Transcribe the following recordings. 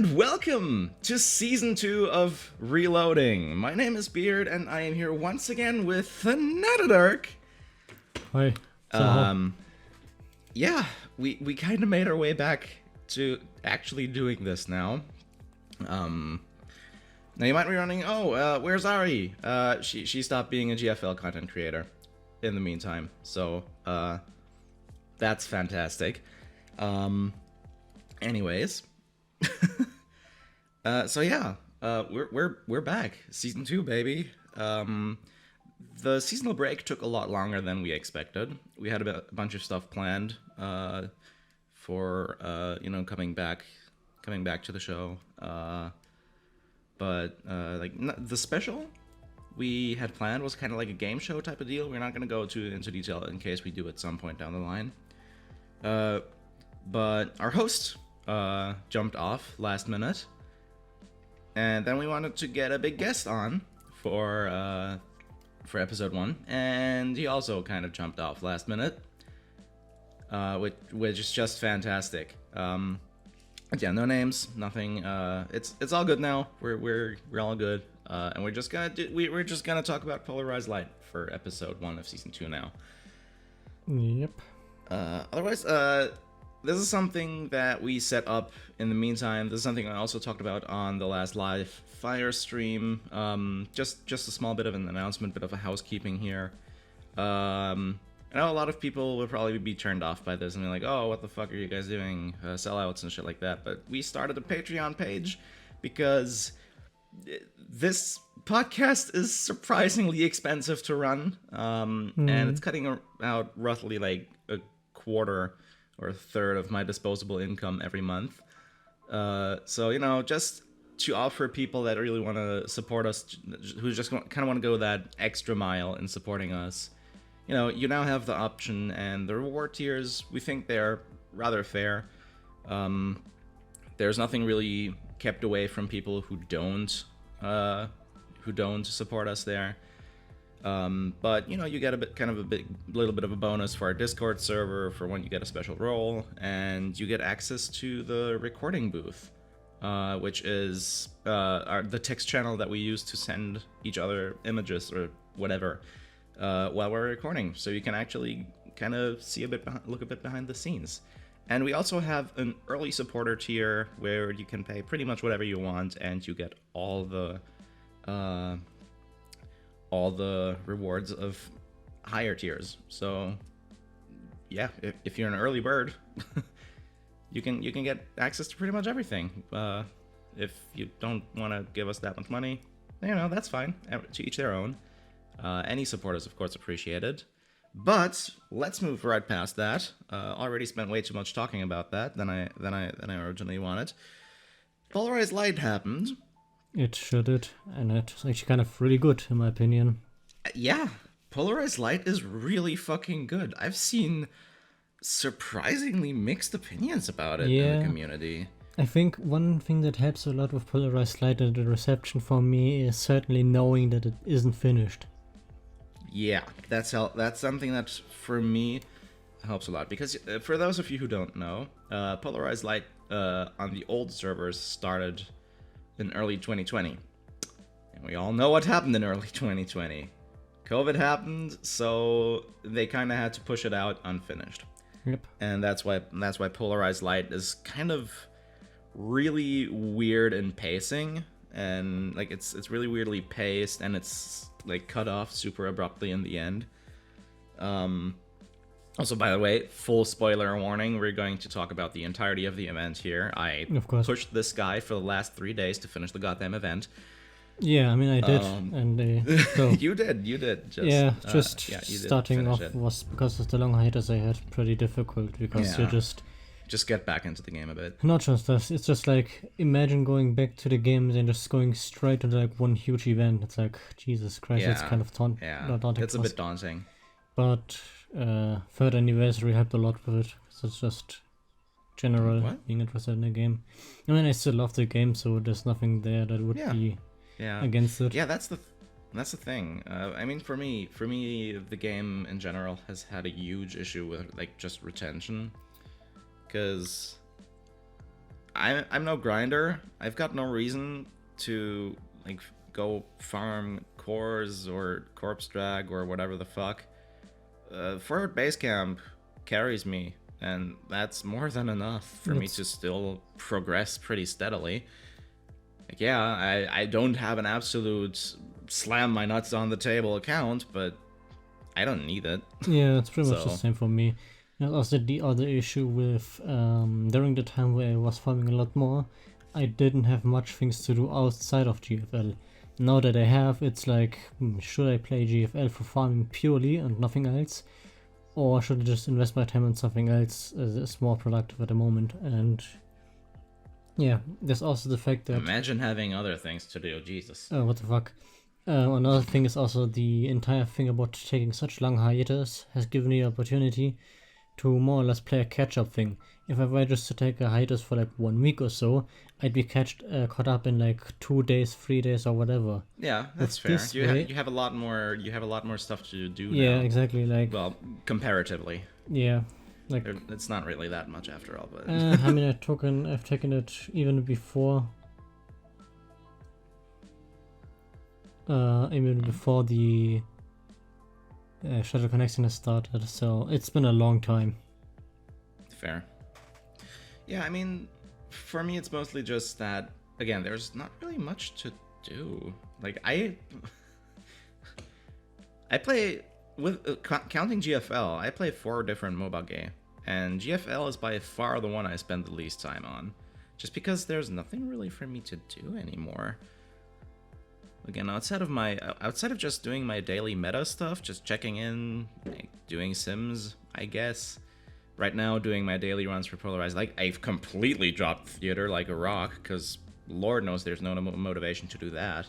and welcome to Season 2 of Reloading. My name is Beard, and I am here once again with another Dark. Hi. Yeah, we kind of made our way back to actually doing this now. Now you might be wondering, where's Ari? She stopped being a GFL content creator in the meantime, so that's fantastic. Anyways, we're back, Season 2, baby. The seasonal break took a lot longer than we expected. We had a bunch of stuff planned for coming back to the show. But the special we had planned was kind of like a game show type of deal. We're not going to go into detail in case we do at some point down the line. But our host jumped off last minute, and then we wanted to get a big guest on for episode 1, and he also kind of jumped off last minute, which is just fantastic. Yeah, no names, nothing. It's all good now. We're all good, and we're just gonna talk about Polarized Light for episode 1 of season 2 now. Yep. Otherwise, this is something that we set up in the meantime. This is something I also talked about on the last live fire stream. Just a small bit of an announcement, bit of a housekeeping here. I know a lot of people will probably be turned off by this and be like, oh, what the fuck are you guys doing? Sellouts and shit like that. But we started a Patreon page because this podcast is surprisingly expensive to run. And it's cutting out roughly like a quarter or a third of my disposable income every month. So, just to offer people that really want to support us, who just kind of want to go that extra mile in supporting us, you now have the option, and the reward tiers, we think they're rather fair. There's nothing really kept away from people who don't support us there. But you get a little bit of a bonus for our Discord server for when you get a special role, and you get access to the recording booth, which is the text channel that we use to send each other images or whatever while we're recording. So you can actually kind of see look a bit behind the scenes. And we also have an early supporter tier where you can pay pretty much whatever you want, and you get all the rewards of higher tiers. So yeah, if you're an early bird, you can get access to pretty much everything. If you don't want to give us that much money, that's fine. To each their own. Any support is of course appreciated. But let's move right past that. Already spent way too much talking about that than I originally wanted. Polarized Light happened. It should, and it's actually kind of really good, in my opinion. Yeah, Polarized Light is really fucking good. I've seen surprisingly mixed opinions about it in the community. I think one thing that helps a lot with Polarized Light and the reception for me is certainly knowing that it isn't finished. Yeah, that's something that, for me, helps a lot. Because for those of you who don't know, Polarized Light on the old servers started in early 2020. And we all know what happened in early 2020. COVID happened, so they kind of had to push it out unfinished. Yep. And that's why Polarized Light is kind of really weird in pacing, and like it's really weirdly paced, and it's like cut off super abruptly in the end. Also, by the way, full spoiler warning, we're going to talk about the entirety of the event here. I pushed this guy for the last 3 days to finish the goddamn event. Yeah, I mean, I did, and so you did. Starting off was, because of the long hiatus I had, pretty difficult, because you just get back into the game a bit. Not just that, it's just like, imagine going back to the game and just going straight into like one huge event. It's like, Jesus Christ, it's kind of daunting. It's a bit daunting. But third anniversary helped a lot with it. So it's just general being interested in the game. I mean, I still love the game, so there's nothing there that would be against it. Yeah, that's the thing. I mean, for me, the game in general has had a huge issue with like just retention, because I'm no grinder. I've got no reason to like go farm cores or corpse drag or whatever the fuck. Forward base camp carries me, and that's more than enough for me to still progress pretty steadily. Like, yeah, I don't have an absolute slam my nuts on the table account, but I don't need it. Yeah, it's pretty much the same for me. And also the other issue with during the time where I was farming a lot more, I didn't have much things to do outside of GFL. Now that I have, it's like, should I play GFL for farming purely and nothing else? Or should I just invest my time in something else as it's more productive at the moment? And yeah, there's also the fact that... Imagine having other things to do, Jesus. Oh, what the fuck. Another thing is also the entire thing about taking such long hiatus has given me the opportunity to more or less play a catch-up thing. If I were just to take a hiatus for like 1 week or so, I'd be caught up in like 2 days, 3 days, or whatever. Yeah, that's fair. You have a lot more. You have a lot more stuff to do. Yeah, now. Exactly. Like, well, comparatively. Yeah, like it's not really that much after all. But I mean, I've taken it even before. Even before the shuttle connection has started, so it's been a long time. Fair. Yeah, I mean, for me, it's mostly just that, again, there's not really much to do. Like, I play, with counting GFL, I play 4 different mobile games, and GFL is by far the one I spend the least time on, just because there's nothing really for me to do anymore. Again, outside of just doing my daily meta stuff, just checking in, like, doing sims, I guess. Right now, doing my daily runs for Polarized Light, I've completely dropped theater like a rock, because Lord knows there's no motivation to do that.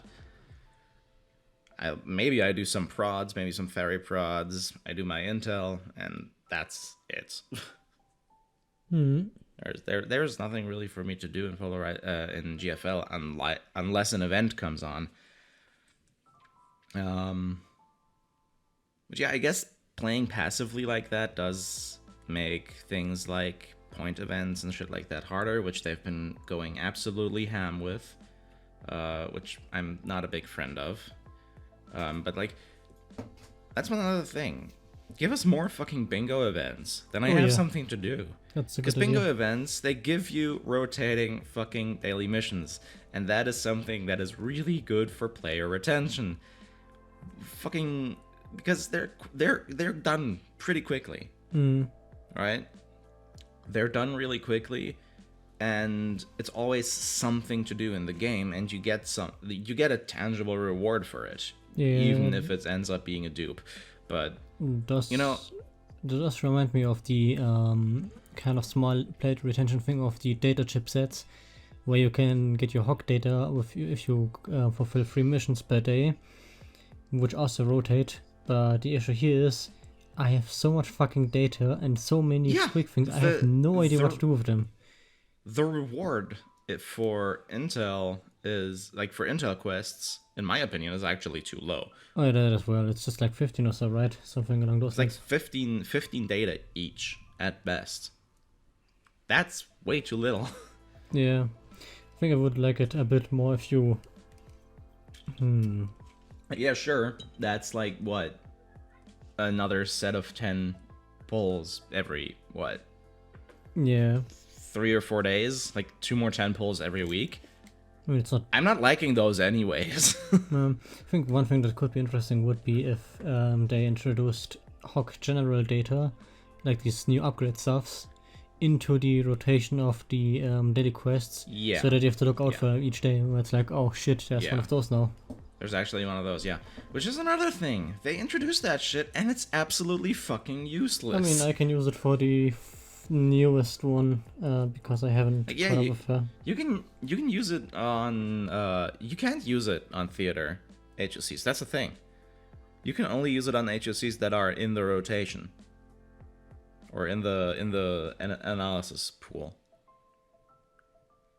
Maybe I do some prods, maybe some fairy prods, I do my intel, and that's it. There's nothing really for me to do in in GFL unless an event comes on. But yeah, I guess playing passively like that does make things like point events and shit like that harder, which they've been going absolutely ham with, which I'm not a big friend of. But like, that's one other thing. Give us more fucking bingo events, then I have something to do. Because bingo events, they give you rotating fucking daily missions, and that is something that is really good for player retention. Fucking, because they're done pretty quickly, right? They're done really quickly, and it's always something to do in the game, and you get a tangible reward for it, even if it ends up being a dupe. But does remind me of the kind of small player retention thing of the data chipsets, where you can get your hog data if you fulfill 3 missions per day, which also rotate. But the issue here is I have so much fucking data and so many quick things, I have no idea what to do with them. The reward for intel is, like, for intel quests, in my opinion, is actually too low. Oh, yeah, that as well. It's just like 15 or so, right? Something along those lines. Like 15 data each at best. That's way too little. Yeah. I think I would like it a bit more if you... Yeah, sure. That's like, what? Another set of 10 pulls every, what? Yeah. 3 or 4 days? Like 2 more 10 pulls every week? I mean, it's not... I'm not liking those anyways. I think one thing that could be interesting would be if they introduced hog general data, like these new upgrade stuffs, into the rotation of the daily quests, so that you have to look out for each day, where it's like, oh shit, there's one of those now. There's actually one of those, yeah. Which is another thing. They introduced that shit, and it's absolutely fucking useless. I mean, I can use it for the newest one, because I haven't caught up with her. You can use it on, you can't use it on theater HOCs. That's the thing. You can only use it on HOCs that are in the rotation. Or in the analysis pool.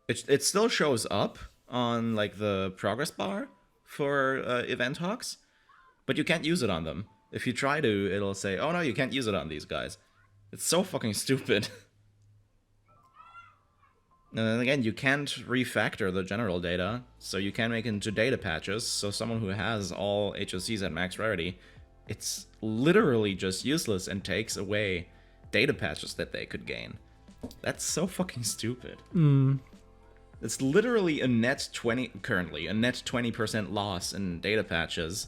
It still shows up on, like, the progress bar for event hawks, but you can't use it on them. If you try to, it'll say, oh no, you can't use it on these guys. It's so fucking stupid. And then again, you can't refactor the general data, so you can make it into data patches. So someone who has all HOCs at max rarity, it's literally just useless and takes away data patches that they could gain. That's so fucking stupid. It's literally a net 20% loss in data patches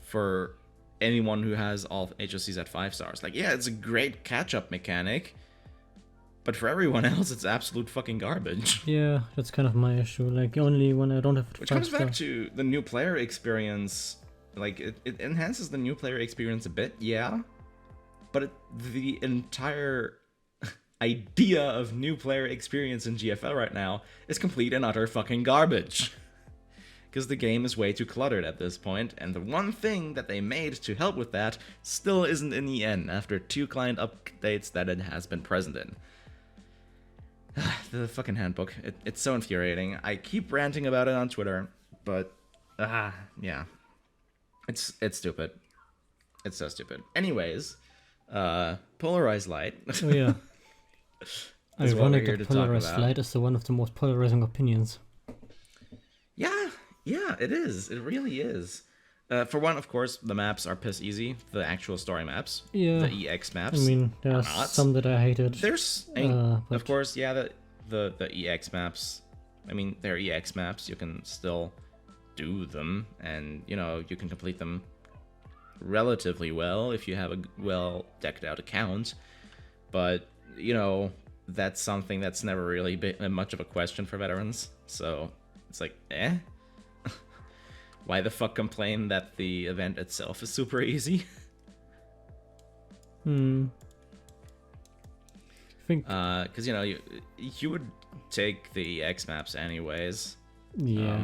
for anyone who has all HOCs at 5 stars. Like, yeah, it's a great catch-up mechanic, but for everyone else, it's absolute fucking garbage. Yeah, that's kind of my issue. Like, only when I don't have Which comes back to the new player experience. Like, it enhances the new player experience a bit, yeah. But the entire idea of new player experience in GFL right now is complete and utter fucking garbage. Because the game is way too cluttered at this point, and the one thing that they made to help with that still isn't in the end after 2 client updates that it has been present in. The fucking handbook. It's so infuriating. I keep ranting about it on Twitter, but yeah. It's stupid. It's so stupid. Anyways, Polarized Light. Oh yeah. Ironic that Polarized Light is one of the most polarizing opinions. Yeah, it is. It really is. For one, of course, the maps are piss easy. The actual story maps. Yeah. The EX maps. I mean, there's some that I hated. Of course, yeah, the EX maps. I mean, they're EX maps. You can still do them, and, you know, you can complete them relatively well if you have a well decked out account. But, you know, that's something that's never really been much of a question for veterans. So it's like, why the fuck complain that the event itself is super easy? I think because, you know, you would take the EX maps anyways. Yeah.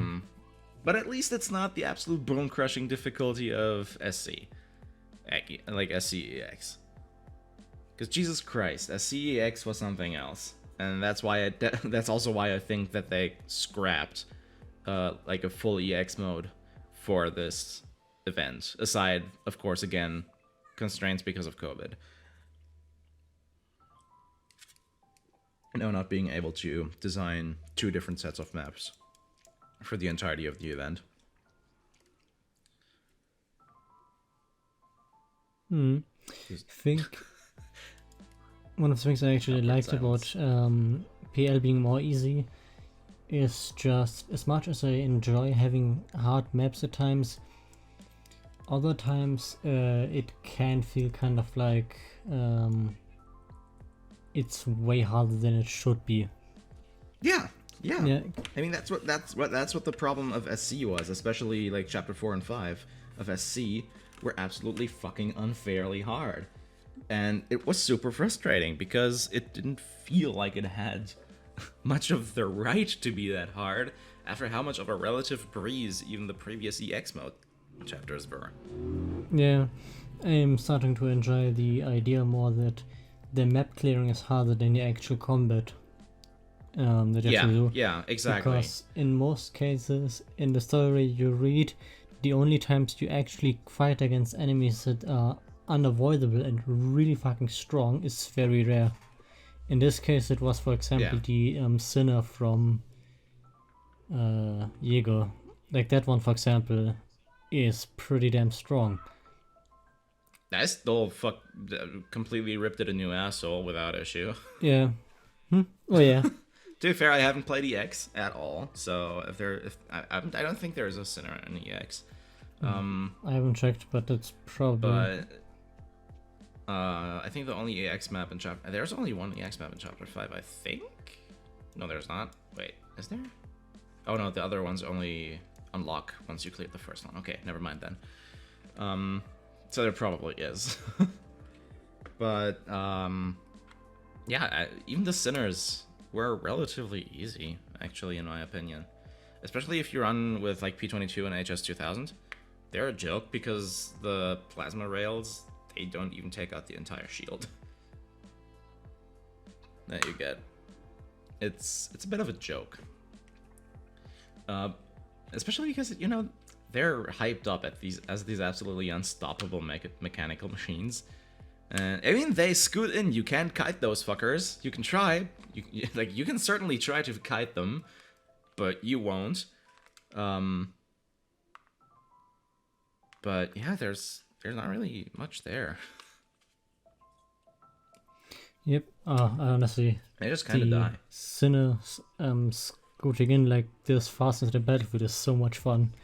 But at least it's not the absolute bone-crushing difficulty of SC. Like SCEX. Because Jesus Christ, SCEX was something else. And that's why that's also why I think that they scrapped like a full EX mode for this event. Aside, of course, again, constraints because of COVID. No, not being able to design 2 different sets of maps for the entirety of the event. I think one of the things I actually liked about PL being more easy is just, as much as I enjoy having hard maps at times, other times it can feel kind of like it's way harder than it should be. Yeah. I mean, that's what the problem of SC was, especially like chapter 4 and 5 of SC were absolutely fucking unfairly hard. And it was super frustrating because it didn't feel like it had much of the right to be that hard after how much of a relative breeze even the previous EX mode chapters were. Yeah, I'm starting to enjoy the idea more that the map clearing is harder than the actual combat. That you have to do. Yeah, exactly. Because in most cases, in the story you read, the only times you actually fight against enemies that are unavoidable and really fucking strong is very rare. In this case, it was, for example, the Sinner from Jaeger. Like that one, for example, is pretty damn strong. I still completely ripped it a new asshole without issue. Yeah. Oh yeah. To be fair, I haven't played EX at all, so I don't think there is a Sinner in EX. I haven't checked, but it's probably. But I think the only EX map in chapter. There's only one EX map in chapter 5, I think. No, there's not. Wait, is there? Oh no, the other ones only unlock once you clear the first one. Okay, never mind then. So there probably is. But yeah, even the Sinners were relatively easy, actually, in my opinion. Especially if you run with like P22 and HS2000. They're a joke because the plasma rails, they don't even take out the entire shield that you get. It's a bit of a joke. Especially because, you know, they're hyped up as these absolutely unstoppable mechanical machines. And I mean, they scoot in. You can't kite those fuckers. You can try. You can certainly try to kite them, but you won't. But yeah, there's not really much there. Yep. I honestly. They just kind of die. Sinners scooting in like this fast into the battlefield is so much fun.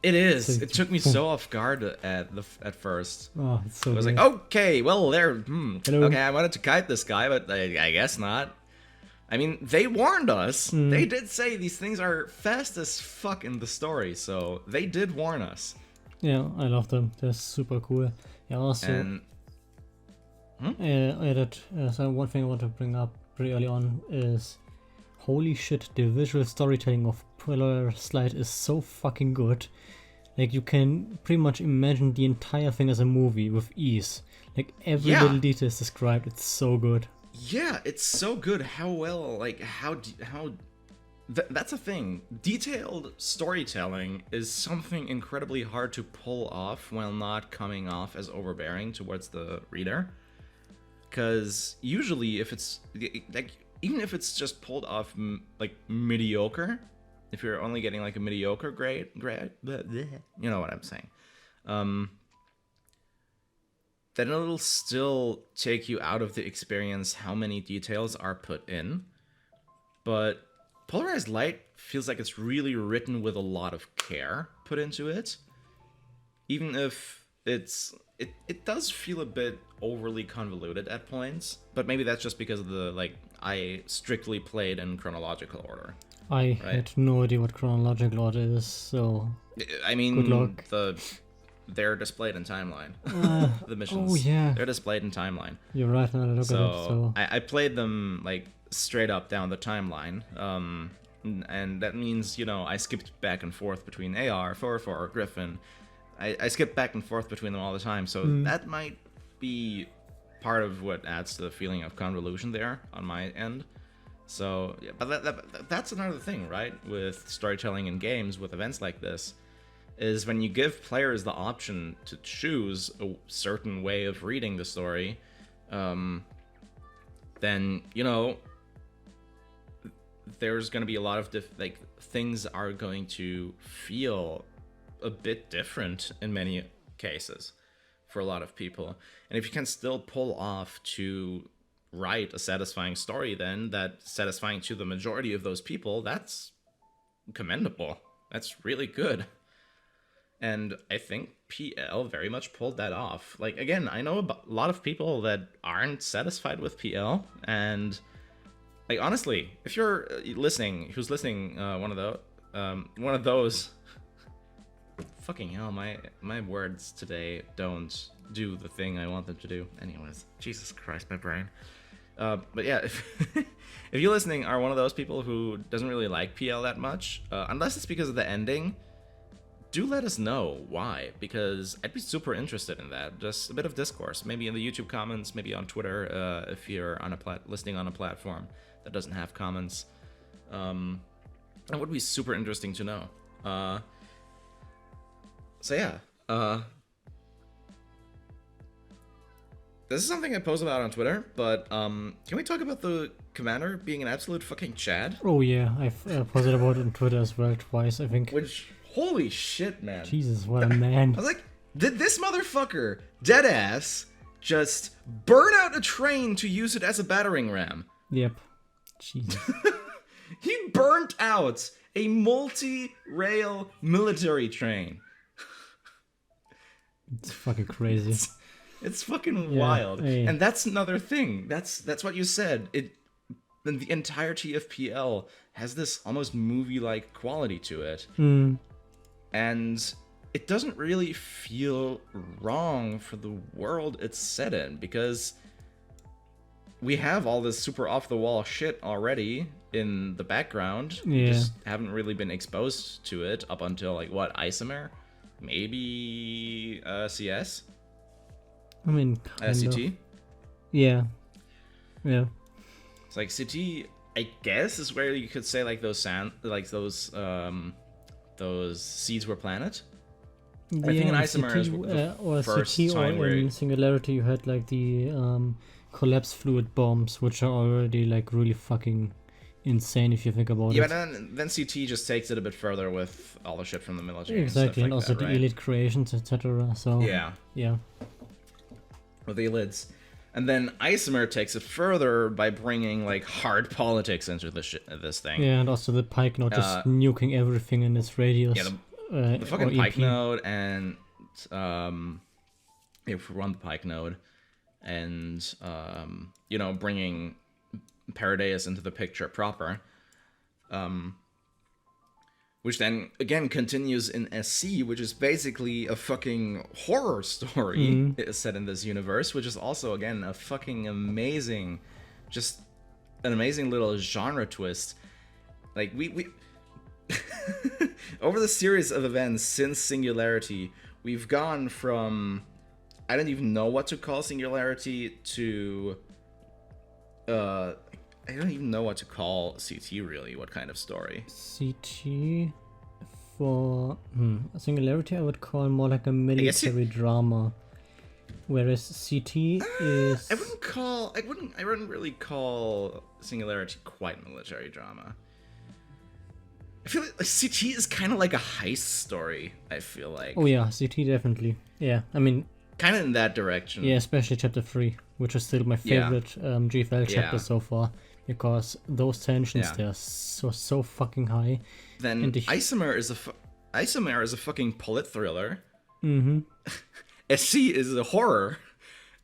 It is. So, it took me so off guard at first. Oh, it's so. I was like, okay, well, okay, I wanted to kite this guy, but I guess not. I mean, they warned us. They did say these things are fast as fuck in the story, so they did warn us. Yeah, I love them. They're super cool. Yeah, also. So one thing I want to bring up pretty early on is, holy shit, the visual storytelling of Polarized Light is so fucking good. Like, you can pretty much imagine the entire thing as a movie with ease. Like, every little detail is described. It's so good. Yeah, it's so good. How well, like, that's a thing. Detailed storytelling is something incredibly hard to pull off while not coming off as overbearing towards the reader. Because usually, if it's like, even if it's just pulled off like mediocre, if you're only getting like a mediocre grade, you know what I'm saying, then it'll still take you out of the experience how many details are put in. But Polarized Light feels like it's really written with a lot of care put into it, even if it does feel a bit overly convoluted at points, but maybe that's just because of the, like, I strictly played in chronological order. I had no idea what chronological order is, so I mean, good luck. They're displayed in timeline. The missions. Oh yeah, they're displayed in timeline. You're right. Now I look at it. So I played them like straight up down the timeline. And that means, you know, I skipped back and forth between AR, 4 Griffin. I skip back and forth between them all the time, so that might be part of what adds to the feeling of convolution there on my end. So, yeah, but that's another thing, right? With storytelling in games, with events like this, is when you give players the option to choose a certain way of reading the story, then, you know, there's going to be a lot of things are going to feel a bit different in many cases for a lot of people. And if you can still pull off to write a satisfying story, then that's satisfying to the majority of those people, that's commendable. That's really good. And I think PL very much pulled that off. Like, again, I know a lot of people that aren't satisfied with PL, and like, honestly, if you're listening, who's listening, one of those fucking hell, my words today don't do the thing I want them to do. Anyways, Jesus Christ, my brain. But yeah, if you listening are one of those people who doesn't really like PL that much, unless it's because of the ending, do let us know why, because I'd be super interested in that. Just a bit of discourse, maybe in the YouTube comments, maybe on Twitter, if you're on listening on a platform that doesn't have comments. That would be super interesting to know. So yeah, this is something I post about on Twitter, but can we talk about the commander being an absolute fucking Chad? Oh yeah, I've posted about it on Twitter as well twice, I think. Which, holy shit, man. Jesus, what a man. I was like, did this motherfucker, deadass, just burn out a train to use it as a battering ram? Yep. Jesus. He burnt out a multi-rail military train. It's fucking crazy. It's fucking wild. Hey. And that's another thing. That's what you said. The entirety of PL has this almost movie-like quality to it. And it doesn't really feel wrong for the world it's set in, because we have all this super off-the-wall shit already in the background. Yeah. We just haven't really been exposed to it up until, like, what, Isomer? Maybe CS? I mean, CT? Yeah. Yeah. It's like CT, I guess, is where you could say, like, those seeds were planted. Yeah, I think in in Isomer is the or first CT or time where in Singularity you had like the collapse fluid bombs, which are already like really fucking insane if you think about yeah, it. but then CT just takes it a bit further with all the shit from the military. Exactly, and like also that, the right? elite creations, etc. So yeah. With the elites. And then Isomer takes it further by bringing like hard politics into this thing. Yeah, and also the Pike node just nuking everything in its radius. Yeah, the fucking Pike node, and if we run the Pike node, and bringing Paradeus into the picture proper, which then again continues in SC, which is basically a fucking horror story set in this universe, which is also again a fucking amazing, just an amazing little genre twist. Like we over the series of events since Singularity, we've gone from I don't even know what to call Singularity to I don't even know what to call CT really. What kind of story? CT for Singularity I would call more like a military drama, whereas CT is. I wouldn't really call Singularity quite military drama. I feel like CT is kind of like a heist story. I feel like. Oh yeah, CT definitely. Yeah, I mean. Kind of in that direction. Yeah, especially chapter 3, which is still my favorite GFL chapter so far, because those tensions they're so fucking high. Then and Isomer is a fucking polit thriller. Mm-hmm. SC is a horror,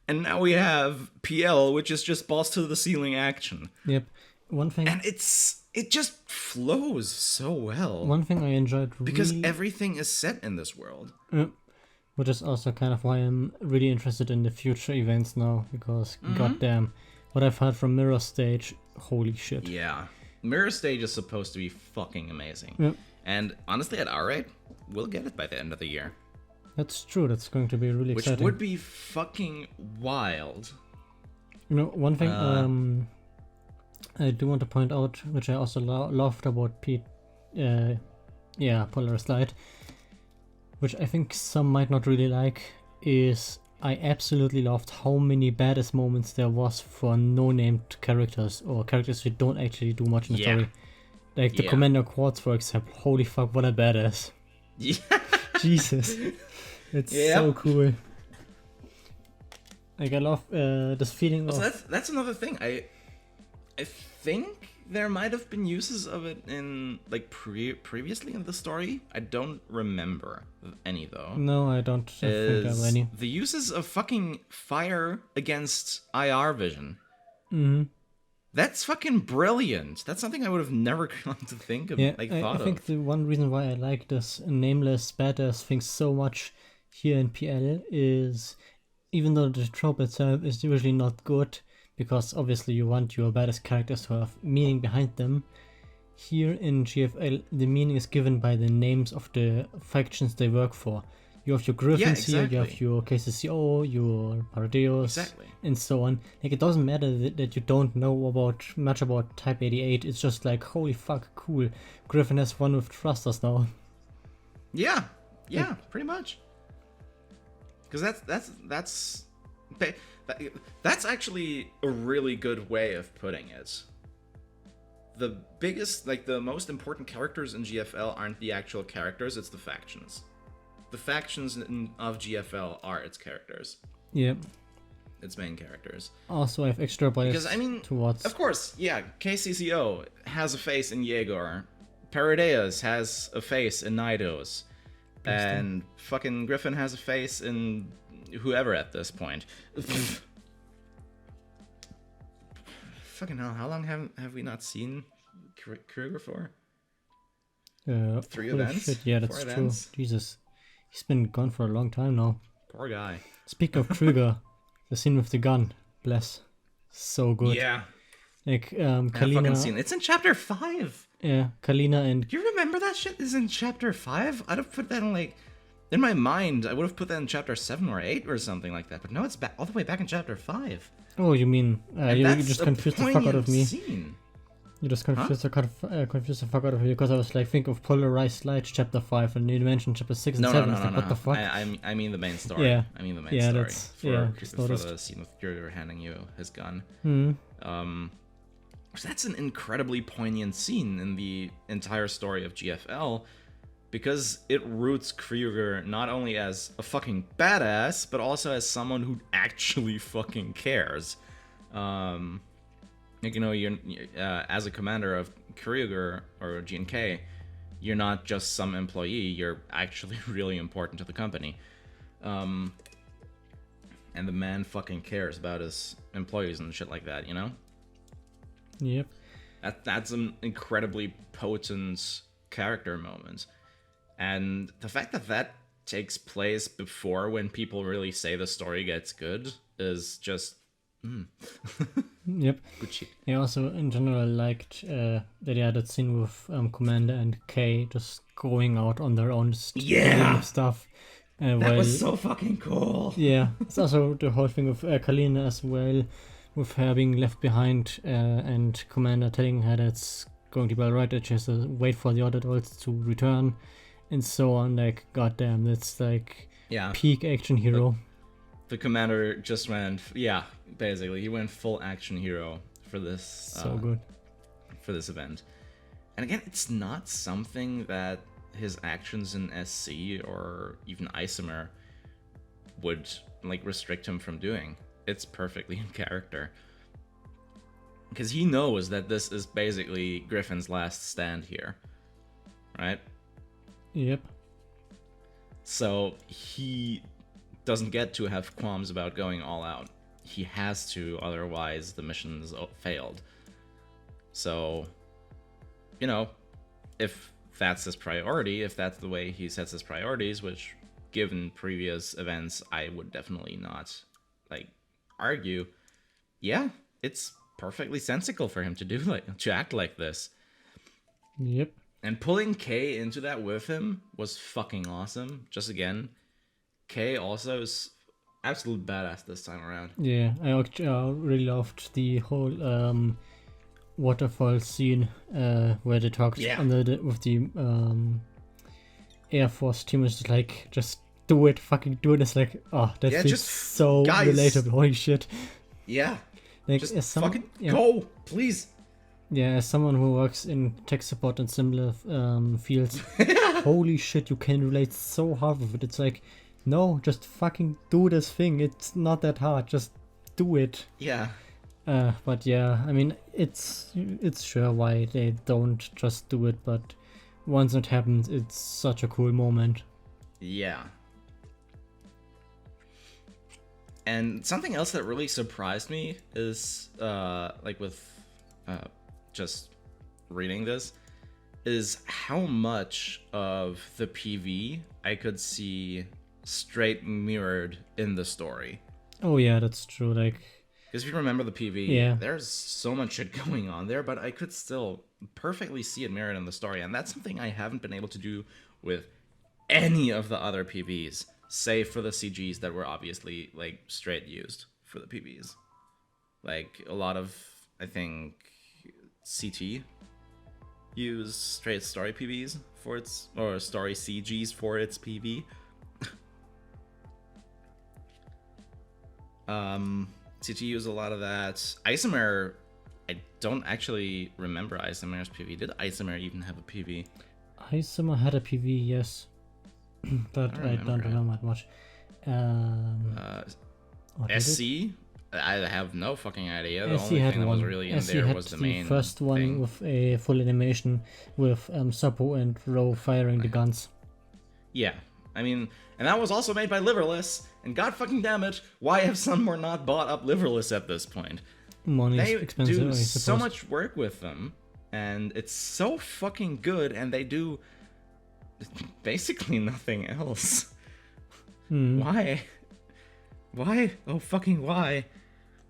and now we have PL, which is just balls to the ceiling action. Yep. One thing. And it just flows so well. One thing I enjoyed because everything is set in this world. Which is also kind of why I'm really interested in the future events now, because goddamn, what I've heard from Mirror Stage, holy shit. Yeah. Mirror Stage is supposed to be fucking amazing. Yep. And honestly, at our rate, we'll get it by the end of the year. That's true, that's going to be really exciting. Which would be fucking wild. You know, one thing I do want to point out, which I also loved about Polarized Light, which I think some might not really like, is I absolutely loved how many badass moments there was for no-named characters, or characters who don't actually do much in the story. Like the Commander Quartz, for example. Holy fuck, what a badass. Yeah. Jesus. It's so cool. Like, I love this feeling of... That's another thing. I think there might have been uses of it in like previously in the story. I don't remember any though. No, I don't think I have any. The uses of fucking fire against IR vision. Mm-hmm. That's fucking brilliant. That's something I would have never come to think of. I think the one reason why I like this nameless badass thing so much here in PL is, even though the trope itself is usually not good, because obviously you want your baddest characters to have meaning behind them. Here in GFL, the meaning is given by the names of the factions they work for. You have your Griffins here, you have your KCCO, your Paradeus, and so on. Like, it doesn't matter that you don't know much about Type 88, it's just like, holy fuck, cool. Griffin has one with thrusters now. Yeah, pretty much. Because that's actually a really good way of putting it. The biggest, like the most important characters in GFL aren't the actual characters, it's the factions. The factions of GFL are its characters. Yep. Its main characters. Also, I have extra bias because, I mean, towards... Of course, yeah, KCCO has a face in Jaeger. Paradeus has a face in Nidos. And fucking Griffin has a face in whoever at this point. Fucking hell, how long have we not seen Kruger for? 3 events? Shit. Yeah, that's true. Jesus. He's been gone for a long time now. Poor guy. Speak of Kruger, the scene with the gun. Bless. So good. Yeah. Like, Kalina... Scene. It's in chapter 5. Yeah, Kalina and... Do you remember that shit is in chapter 5? I'd have put that in, like... In my mind, I would have put that in chapter 7 or 8 or something like that. But no, it's back all the way back in chapter 5. Oh, you mean... you just confused the fuck out of me. Scene. You just confused the fuck out of me because I was like, think of Polarized Light chapter 5 and you mentioned chapter 6 and 7. No. What the fuck? I mean the main story. Yeah. I mean the main story. For the scene with Kruger handing you his gun. Mm-hmm. That's an incredibly poignant scene in the entire story of GFL because it roots Kruger not only as a fucking badass, but also as someone who actually fucking cares. You're as a commander of Kruger or GNK, you're not just some employee. You're actually really important to the company, and the man fucking cares about his employees and shit like that. Yep. That's an incredibly potent character moment, and the fact that takes place before when people really say the story gets good is just. Yep. Good shit. I also in general liked that scene with Commander and Kay just going out on their own stuff. That was so fucking cool. Yeah. It's also the whole thing with Kalina as well, with her being left behind and Commander telling her that it's going to be alright, that she has to wait for the other adults to return and so on. Like, goddamn, that's like peak action hero. The commander just went, basically, he went full action hero for this. So good. For this event. And again, it's not something that his actions in SC or even Isomer would, restrict him from doing. It's perfectly in character. Because he knows that this is basically Griffin's last stand here. Right? Yep. So, he doesn't get to have qualms about going all out. He has to, otherwise the mission's failed. So, if that's his priority, if that's the way he sets his priorities, which, given previous events, I would definitely not, argue, it's perfectly sensical for him to act like this. Yep. And pulling Kay into that with him was fucking awesome. Just again, Kay also is absolute badass this time around. Yeah, I really loved the whole waterfall scene where they talked with the Air Force team. Is just do it, fucking do it. It's like, that feels so relatable. Holy shit. Yeah. Just fucking go, please. Yeah, as someone who works in tech support and similar fields, holy shit, you can relate so hard with it. It's like, no, just fucking do this thing. It's not that hard. Just do it. Yeah. But yeah, I mean, it's sure why they don't just do it, but once it happens, it's such a cool moment. Yeah. And something else that really surprised me is, just reading this, is how much of the PV I could see straight mirrored in the story. Oh yeah, that's true. Because if you remember the PV, there's so much shit going on there, but I could still perfectly see it mirrored in the story, and that's something I haven't been able to do with any of the other PVs, save for the CGs that were obviously straight used for the PVs. A lot of, I think, CT use straight story PVs for its, or story CGs for its PV. CT use a lot of that. Isomer, I don't actually remember Isomer's PV. Did Isomer even have a PV? Isomer had a PV, yes. But I don't remember that much. SC? I have no fucking idea. The SC only had thing that one. was really in SC there had was the main first one thing. with a full animation with Suppo and Ro firing the guns. Yeah. I mean, and that was also made by Liverless, and god fucking damn it, why have Sunmore not bought up Liverless at this point? Money's They expensive, do I so suppose. much work with them, and it's so fucking good, and they do basically nothing else. Why? Why? Oh fucking why?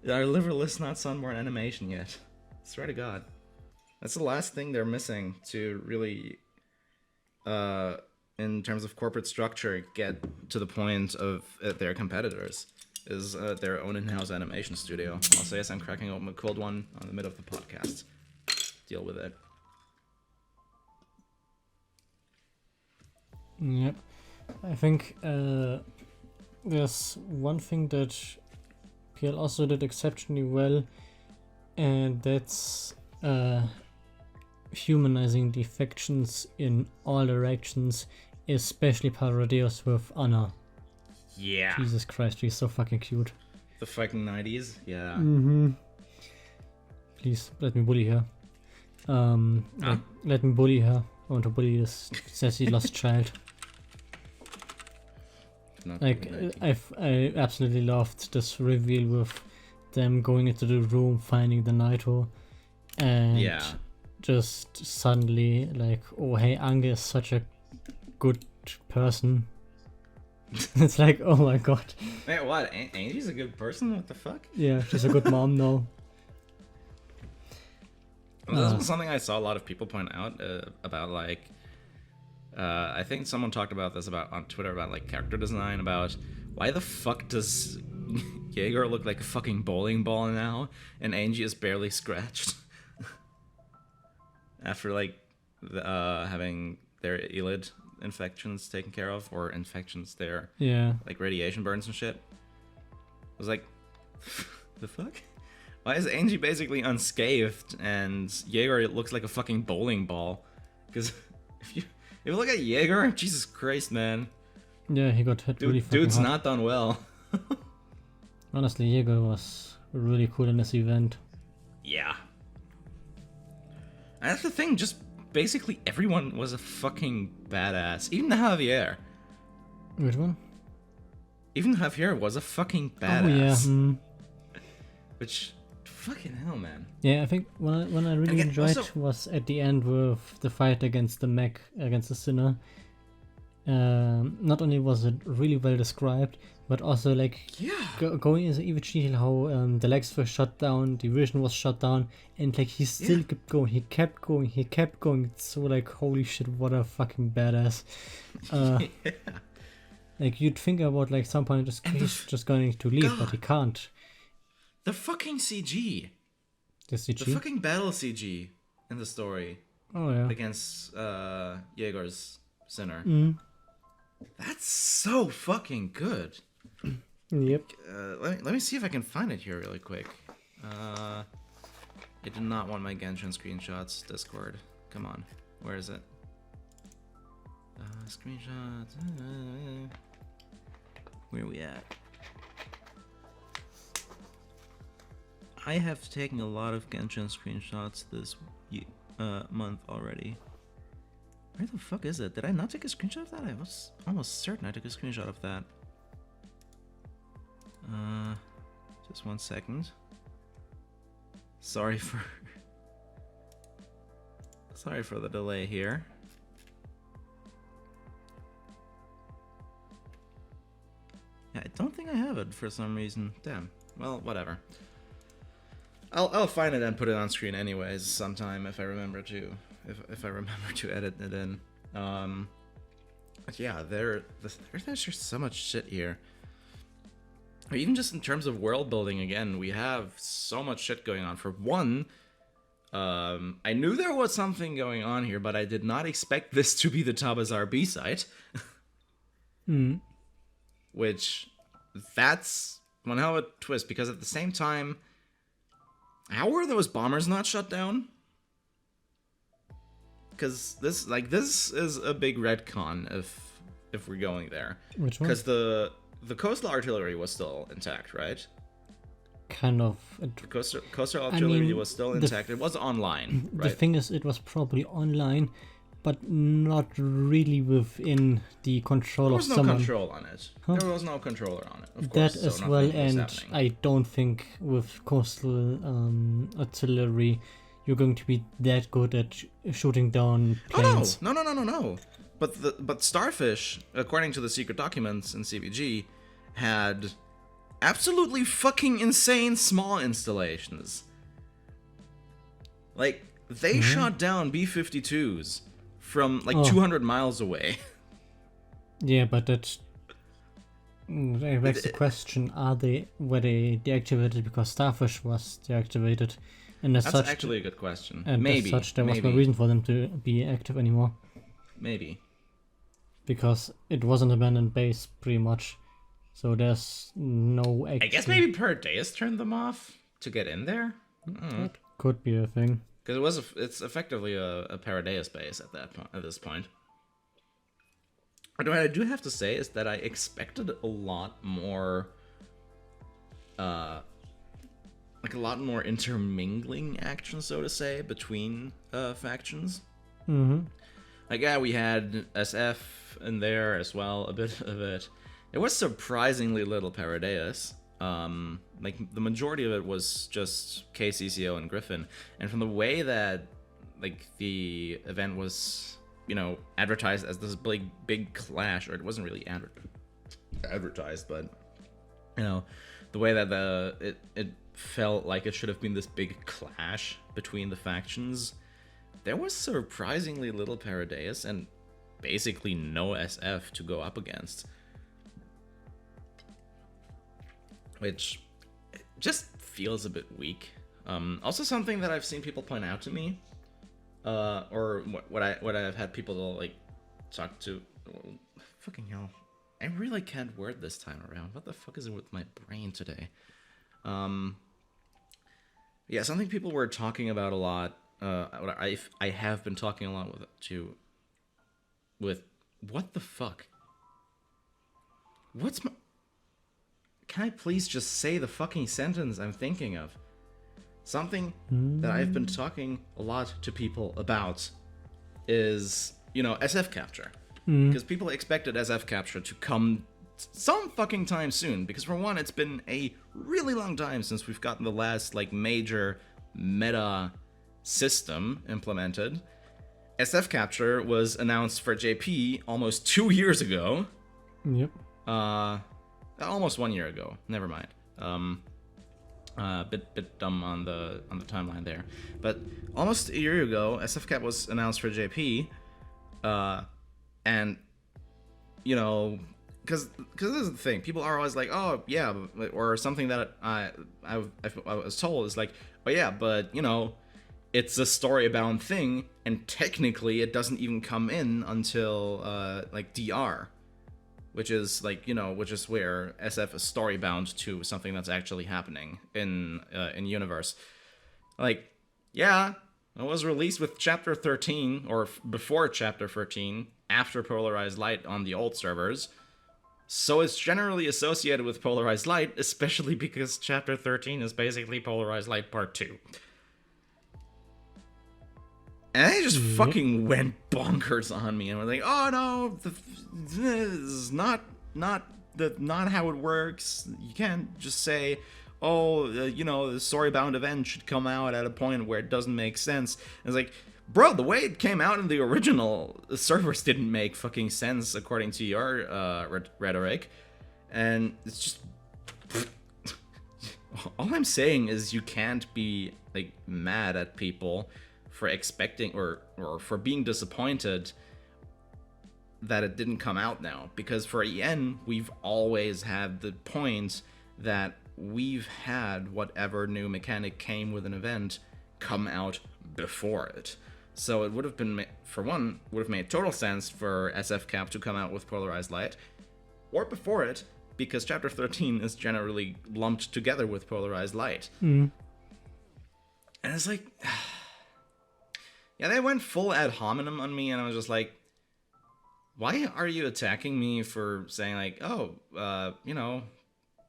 Are Liverless not Sunborn animation yet? Swear to God. That's the last thing they're missing to really, in terms of corporate structure, get to the point of their competitors, is their own in-house animation studio. Also, yes, I'm cracking open a cold one on the mid of the podcast. deal with it. Yep. I think there's one thing that PL also did exceptionally well, and that's humanizing the factions in all directions, especially Parodius with Anna. Yeah. Jesus Christ, she's so fucking cute. The fucking 90s? Yeah. Mm-hmm. Please, let me bully her. Let me bully her. I want to bully this sassy lost child. Like, I absolutely loved this reveal with them going into the room, finding the Naito, and just suddenly like, oh hey, Ange is such a good person. It's like, oh my god. Wait, what? Angie's a good person? What the fuck? Yeah, she's a good mom now. This was something I saw a lot of people point out about, like, I think someone talked about this on Twitter about like character design, about why the fuck does Jaeger look like a fucking bowling ball now and Angie is barely scratched after like having their eyelid infections taken care of, or infections there, like radiation burns and shit. I was like, the fuck? Why is Angie basically unscathed and Jaeger looks like a fucking bowling ball? Because if you look at Jaeger, Jesus Christ, man. Yeah, he got hit really fucking dude's hard. not done well. Honestly, Jaeger was really cool in this event. Yeah. And that's the thing, just basically everyone was a fucking badass. Even Javier. Which one? Even Javier was a fucking badass. Oh yeah. Mm. Which, fucking hell, man. Yeah, I think one I really enjoyed was at the end with the fight against the mech, against the Sinner. Not only was it really well described, but also like going into even detail how the legs were shut down, the vision was shut down, and like he still kept going, he kept going. It's so like, holy shit, what a fucking badass. Like you'd think about like some point he's just going to leave, but he can't. The fucking CG. The CG? The fucking battle CG in the story. Oh yeah. Against Jaeger's Sinner. Mm. That's so fucking good. Yep. Let me see if I can find it here really quick. I do not want my Genshin screenshots. Discord. Come on. Where is it? Screenshots. Where are we at? I have taken a lot of Genshin screenshots this month already. Where the fuck is it? Did I not take a screenshot of that? I was almost certain I took a screenshot of that. Just 1 second. Sorry for the delay here. Yeah, I don't think I have it for some reason. Damn. Well, whatever. I'll find it and put it on screen anyways sometime if I remember to. If I remember to edit it in. But yeah, there's just so much shit here. Or even just in terms of world building, again, we have so much shit going on. For one, I knew there was something going on here, but I did not expect this to be the Tabazar B-site. Which, that's one hell of a twist, because at the same time, how were those bombers not shut down? Because this is a big retcon if we're going there. Which one? Because the coastal artillery was still intact, right? Kind of. The coastal artillery was still intact. It was online, right? The thing is, it was probably online, but not really within the control of someone. There was no control on it. Huh? There was no controller on it, of course. That as well, and I don't think with coastal artillery you're going to be that good at shooting down planes. Oh, no. But Starfish, according to the secret documents in CVG, had absolutely fucking insane small installations. Like, they shot down B-52s from like 200 miles away. Yeah, but that begs the question: were they deactivated because Starfish was deactivated? And That's actually a good question. And maybe. As such, there was no reason for them to be active anymore. Maybe. Because it was an abandoned base, pretty much. So there's no action. I guess maybe Paradeus turned them off to get in there? That could be a thing. Because it's effectively a Paradeus base at this point. But what I do have to say is that I expected a lot more... like a lot more intermingling action, so to say, between factions. Mm-hmm. Like, yeah, we had SF in there as well, a bit of it. It was surprisingly little Paradeus. Like, the majority of it was just KCCO and Griffin. And from the way that, like, the event was, you know, advertised as this big clash, or it wasn't really advertised, but, you know, the way that it felt like it should have been this big clash between the factions, there was surprisingly little Paradeus and basically no SF to go up against. Which just feels a bit weak. Also something that I've seen people point out to me, or what I've had people like talk to. Fucking hell, I really can't word this time around. What the fuck is it with my brain today? Yeah, something people were talking about a lot. I have been talking a lot with what the fuck? What's my... Can I please just say the fucking sentence I'm thinking of? Something that I've been talking a lot to people about is, you know, SF capture. Because people expected SF capture to come some fucking time soon. Because for one, it's been a really long time since we've gotten the last, like, major meta system implemented. SF capture was announced for JP almost 2 years ago. Yep. Almost 1 year ago. Never mind. Bit dumb on the timeline there, but almost a year ago, SF Cap was announced for JP, and you know, because this is the thing, people are always like, oh yeah, or something that I was told is like, oh yeah, but you know, it's a story-bound thing, and technically it doesn't even come in until like DR. Which is like, you know, which is where SF is story bound to something that's actually happening in universe. Like, yeah, it was released with Chapter 13 or before Chapter 13, after Polarized Light on the old servers. So it's generally associated with Polarized Light, especially because Chapter 13 is basically Polarized Light Part 2. And they just fucking went bonkers on me and were like, "Oh no, this is not how it works. You can't just say, oh, you know, the story-bound event should come out at a point where it doesn't make sense." And it's like, bro, the way it came out in the original servers didn't make fucking sense according to your rhetoric, and it's just all I'm saying is you can't be like mad at people for expecting or for being disappointed that it didn't come out now, because for EN we've always had the point that we've had whatever new mechanic came with an event come out before it. So it would have been, for one, would have made total sense for SF Cap to come out with Polarized Light or before it, because Chapter 13 is generally lumped together with Polarized Light. And it's like, yeah, they went full ad hominem on me, and I was just like, why are you attacking me for saying, like, oh, you know,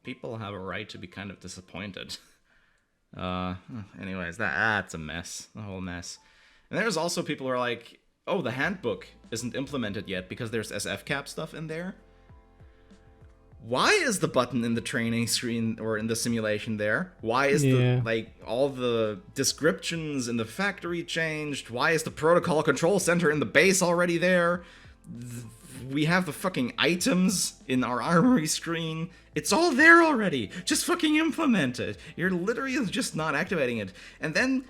people have a right to be kind of disappointed. Anyways, that's a mess, a whole mess. And there's also people who are like, oh, the handbook isn't implemented yet because there's SF Cap stuff in there. Why is the button in the training screen or in the simulation there? Why is the, like, all the descriptions in the factory changed? Why is the protocol control center in the base already there? We have the fucking items in our armory screen. It's all there already. Just fucking implement it. You're literally just not activating it. And then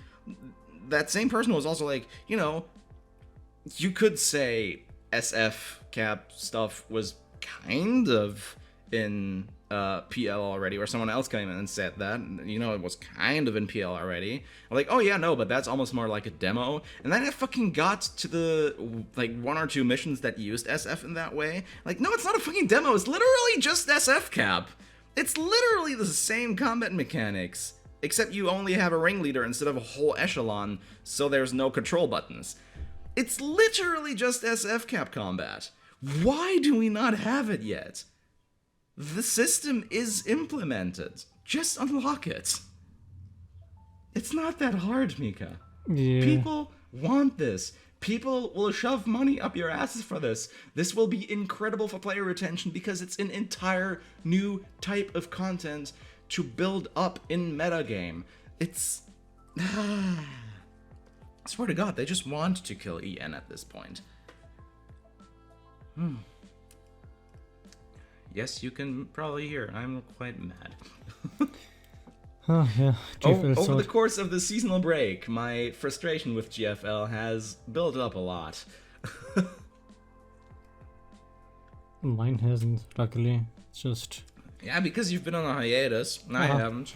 that same person was also like, you know, you could say SF Cap stuff was kind of in PL already, or someone else came in and said that, you know, it was kind of in PL already. I'm like, oh yeah, no, but that's almost more like a demo. And then I fucking got to the, like, 1 or 2 missions that used SF in that way. Like, no, it's not a fucking demo, it's literally just SF cap. It's literally the same combat mechanics, except you only have a ringleader instead of a whole echelon, so there's no control buttons. It's literally just SF cap combat. Why do we not have it yet? The system is implemented. Just unlock it. It's not that hard, Mika. Yeah. People want this. People will shove money up your asses for this. This will be incredible for player retention because it's an entire new type of content to build up in metagame. It's... I swear to God, they just want to kill EN at this point. Yes, you can probably hear. I'm quite mad. Oh, yeah. Over the course of the seasonal break, my frustration with GFL has built up a lot. Mine hasn't, luckily. It's just... Yeah, because you've been on a hiatus. I haven't.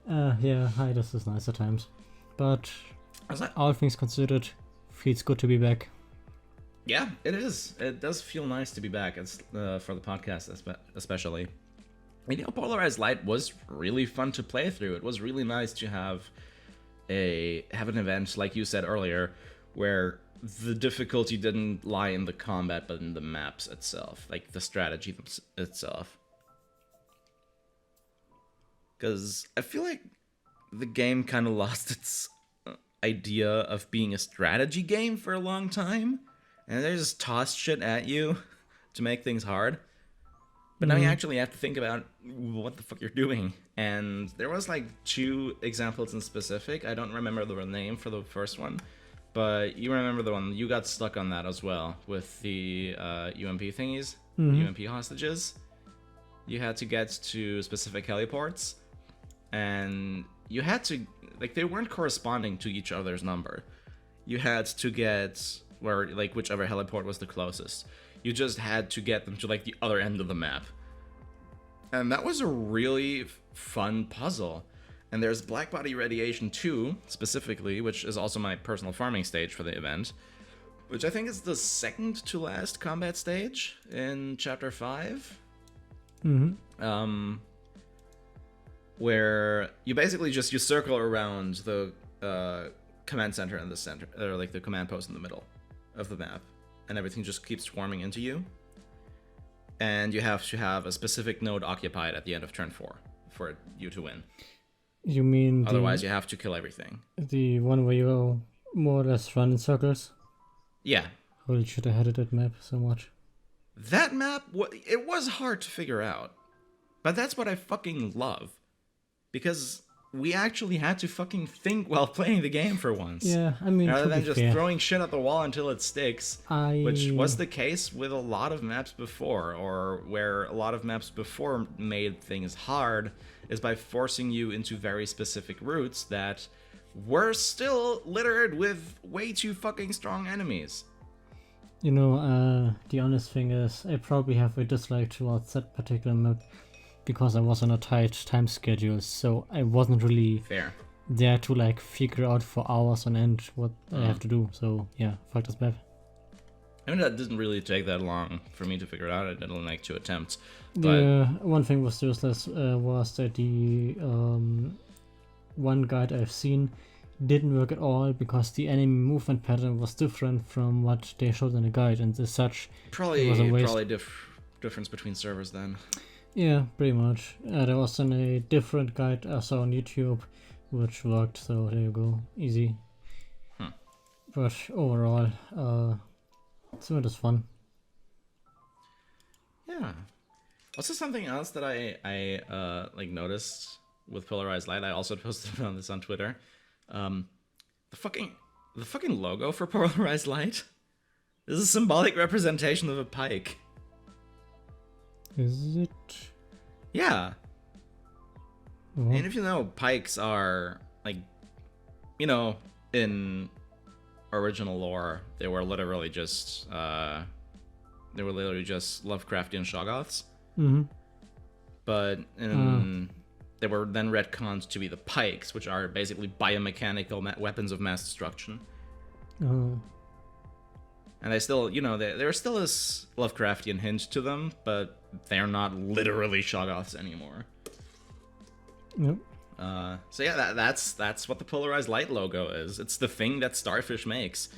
Yeah, hiatus is nice at times. But all things considered, feels good to be back. Yeah, it is. It does feel nice to be back. It's for the podcast, especially. And, you know, Polarized Light was really fun to play through. It was really nice to have an event, like you said earlier, where the difficulty didn't lie in the combat, but in the maps itself, like the strategy itself. Because I feel like the game kind of lost its idea of being a strategy game for a long time, and they just tossed shit at you to make things hard. But now you actually have to think about what the fuck you're doing. And there was like 2 examples in specific. I don't remember the name for the first one, but you remember the one. You got stuck on that as well with the UMP thingies, UMP hostages. You had to get to specific heliports, and you had to, like, they weren't corresponding to each other's number. You had to get where, like, whichever heliport was the closest. You just had to get them to, like, the other end of the map. And that was a really fun puzzle. And there's Black Body Radiation 2, specifically, which is also my personal farming stage for the event, which I think is the second to last combat stage in Chapter 5. Where you basically just, you circle around the command center in the center, or like the command post in the middle of the map, and everything just keeps swarming into you. And you have to have a specific node occupied at the end of turn 4 for you to win. You mean otherwise you have to kill everything. The one where you more or less run in circles? Yeah. Holy shit, I hated that map so much. That map, it was hard to figure out. But that's what I fucking love. Because we actually had to fucking think while playing the game for once. Yeah, I mean, rather than just throwing shit at the wall until it sticks, which was the case with a lot of maps before, or where a lot of maps before made things hard, is by forcing you into very specific routes that were still littered with way too fucking strong enemies. You know, the honest thing is, I probably have a dislike towards that particular map, because I was on a tight time schedule, so I wasn't really there to like figure out for hours on end what I have to do. So yeah, fuck this map. I mean, that didn't really take that long for me to figure out. I did only like 2 attempts. The one thing was useless was that the one guide I've seen didn't work at all because the enemy movement pattern was different from what they showed in the guide, and as such, probably difference between servers then. Yeah, pretty much. There was a different guide I saw on YouTube, which worked, so there you go, easy. But overall, it's just fun. Yeah. Also, something else that I like noticed with Polarized Light, I also posted on this on Twitter. The fucking logo for Polarized Light is a symbolic representation of a pike. Is it? Yeah. And if you know, pikes are, like, you know, in original lore, they were literally just Lovecraftian Shoggoths. but they were then retconned to be the pikes, which are basically biomechanical weapons of mass destruction. Oh. And they still, there still is Lovecraftian hint to them, but they're not literally Shoggoths anymore. Yep. So yeah, that's what the Polarized Light logo is. It's the thing that Starfish makes.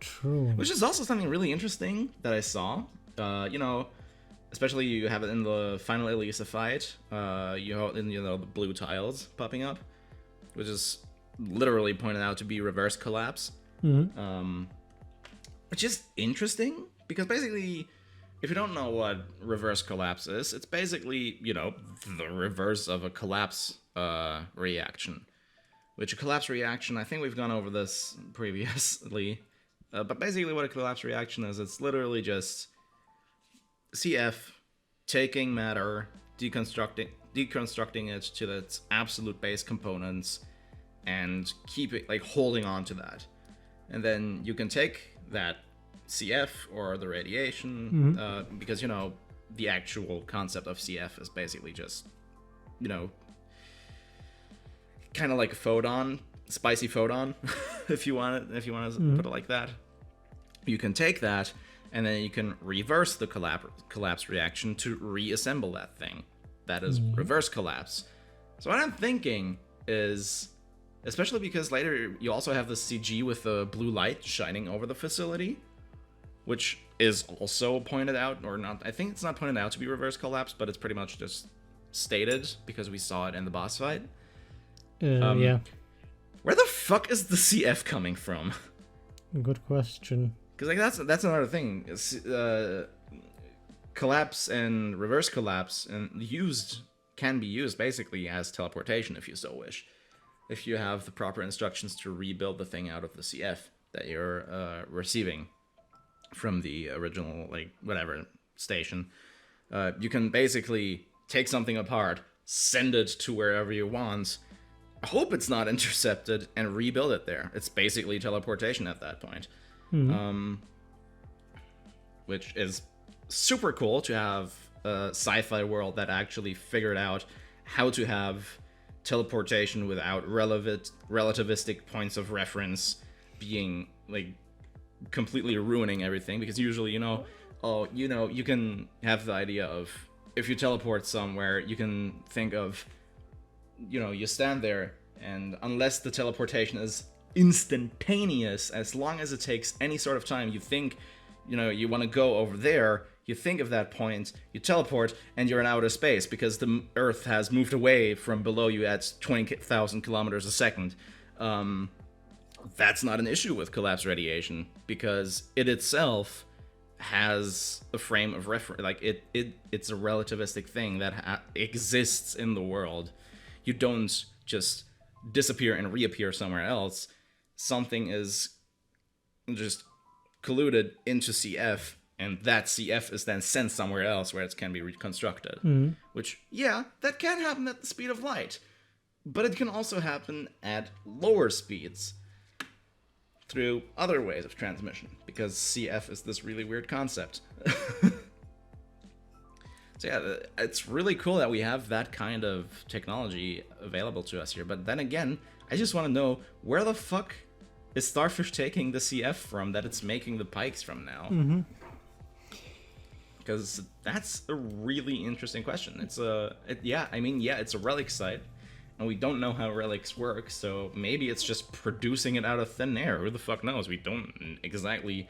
True. Which is also something really interesting that I saw. Especially you have it in the final Elisa fight. You have the blue tiles popping up, which is literally pointed out to be reverse collapse. Mm-hmm. Which is interesting because basically, if you don't know what reverse collapse is, it's basically, the reverse of a collapse reaction. Which a collapse reaction, I think we've gone over this previously, but basically what a collapse reaction is, it's literally just CF taking matter, deconstructing it to its absolute base components, and holding on to that. And then you can take that CF or the radiation, because, the actual concept of CF is basically just, kind of like a photon, spicy photon, if you want to put it like that. You can take that, and then you can reverse the collapse reaction to reassemble that thing. That is reverse collapse. So what I'm thinking is, especially because later you also have the CG with the blue light shining over the facility, which is also pointed out, or not, I think it's not pointed out to be reverse collapse, but it's pretty much just stated because we saw it in the boss fight. Yeah. Where the fuck is the CF coming from? Good question. Because that's another thing. Collapse and reverse collapse can be used basically as teleportation if you so wish. If you have the proper instructions to rebuild the thing out of the CF that you're receiving from the original, station. You can basically take something apart, send it to wherever you want, hope it's not intercepted, and rebuild it there. It's basically teleportation at that point. Which is super cool to have a sci-fi world that actually figured out how to have teleportation without relativistic points of reference being completely ruining everything, because usually you can have the idea of, if you teleport somewhere, you can think of, you stand there, and unless the teleportation is instantaneous, as long as it takes any sort of time, you think you want to go over there, you think of that point, you teleport, and you're in outer space because the Earth has moved away from below you at 20,000 kilometers a second. That's not an issue with collapse radiation, because it itself has a frame of reference. It's a relativistic thing that exists in the world. You don't just disappear and reappear somewhere else. Something is just colluded into CF, and that CF is then sent somewhere else where it can be reconstructed. Which, that can happen at the speed of light. But it can also happen at lower speeds through other ways of transmission, because CF is this really weird concept. So it's really cool that we have that kind of technology available to us here. But then again, I just want to know, where the fuck is Starfish taking the CF from that it's making the pikes from now? Because that's a really interesting question. It's a relic site, and we don't know how relics work, so maybe it's just producing it out of thin air. Who the fuck knows? We don't exactly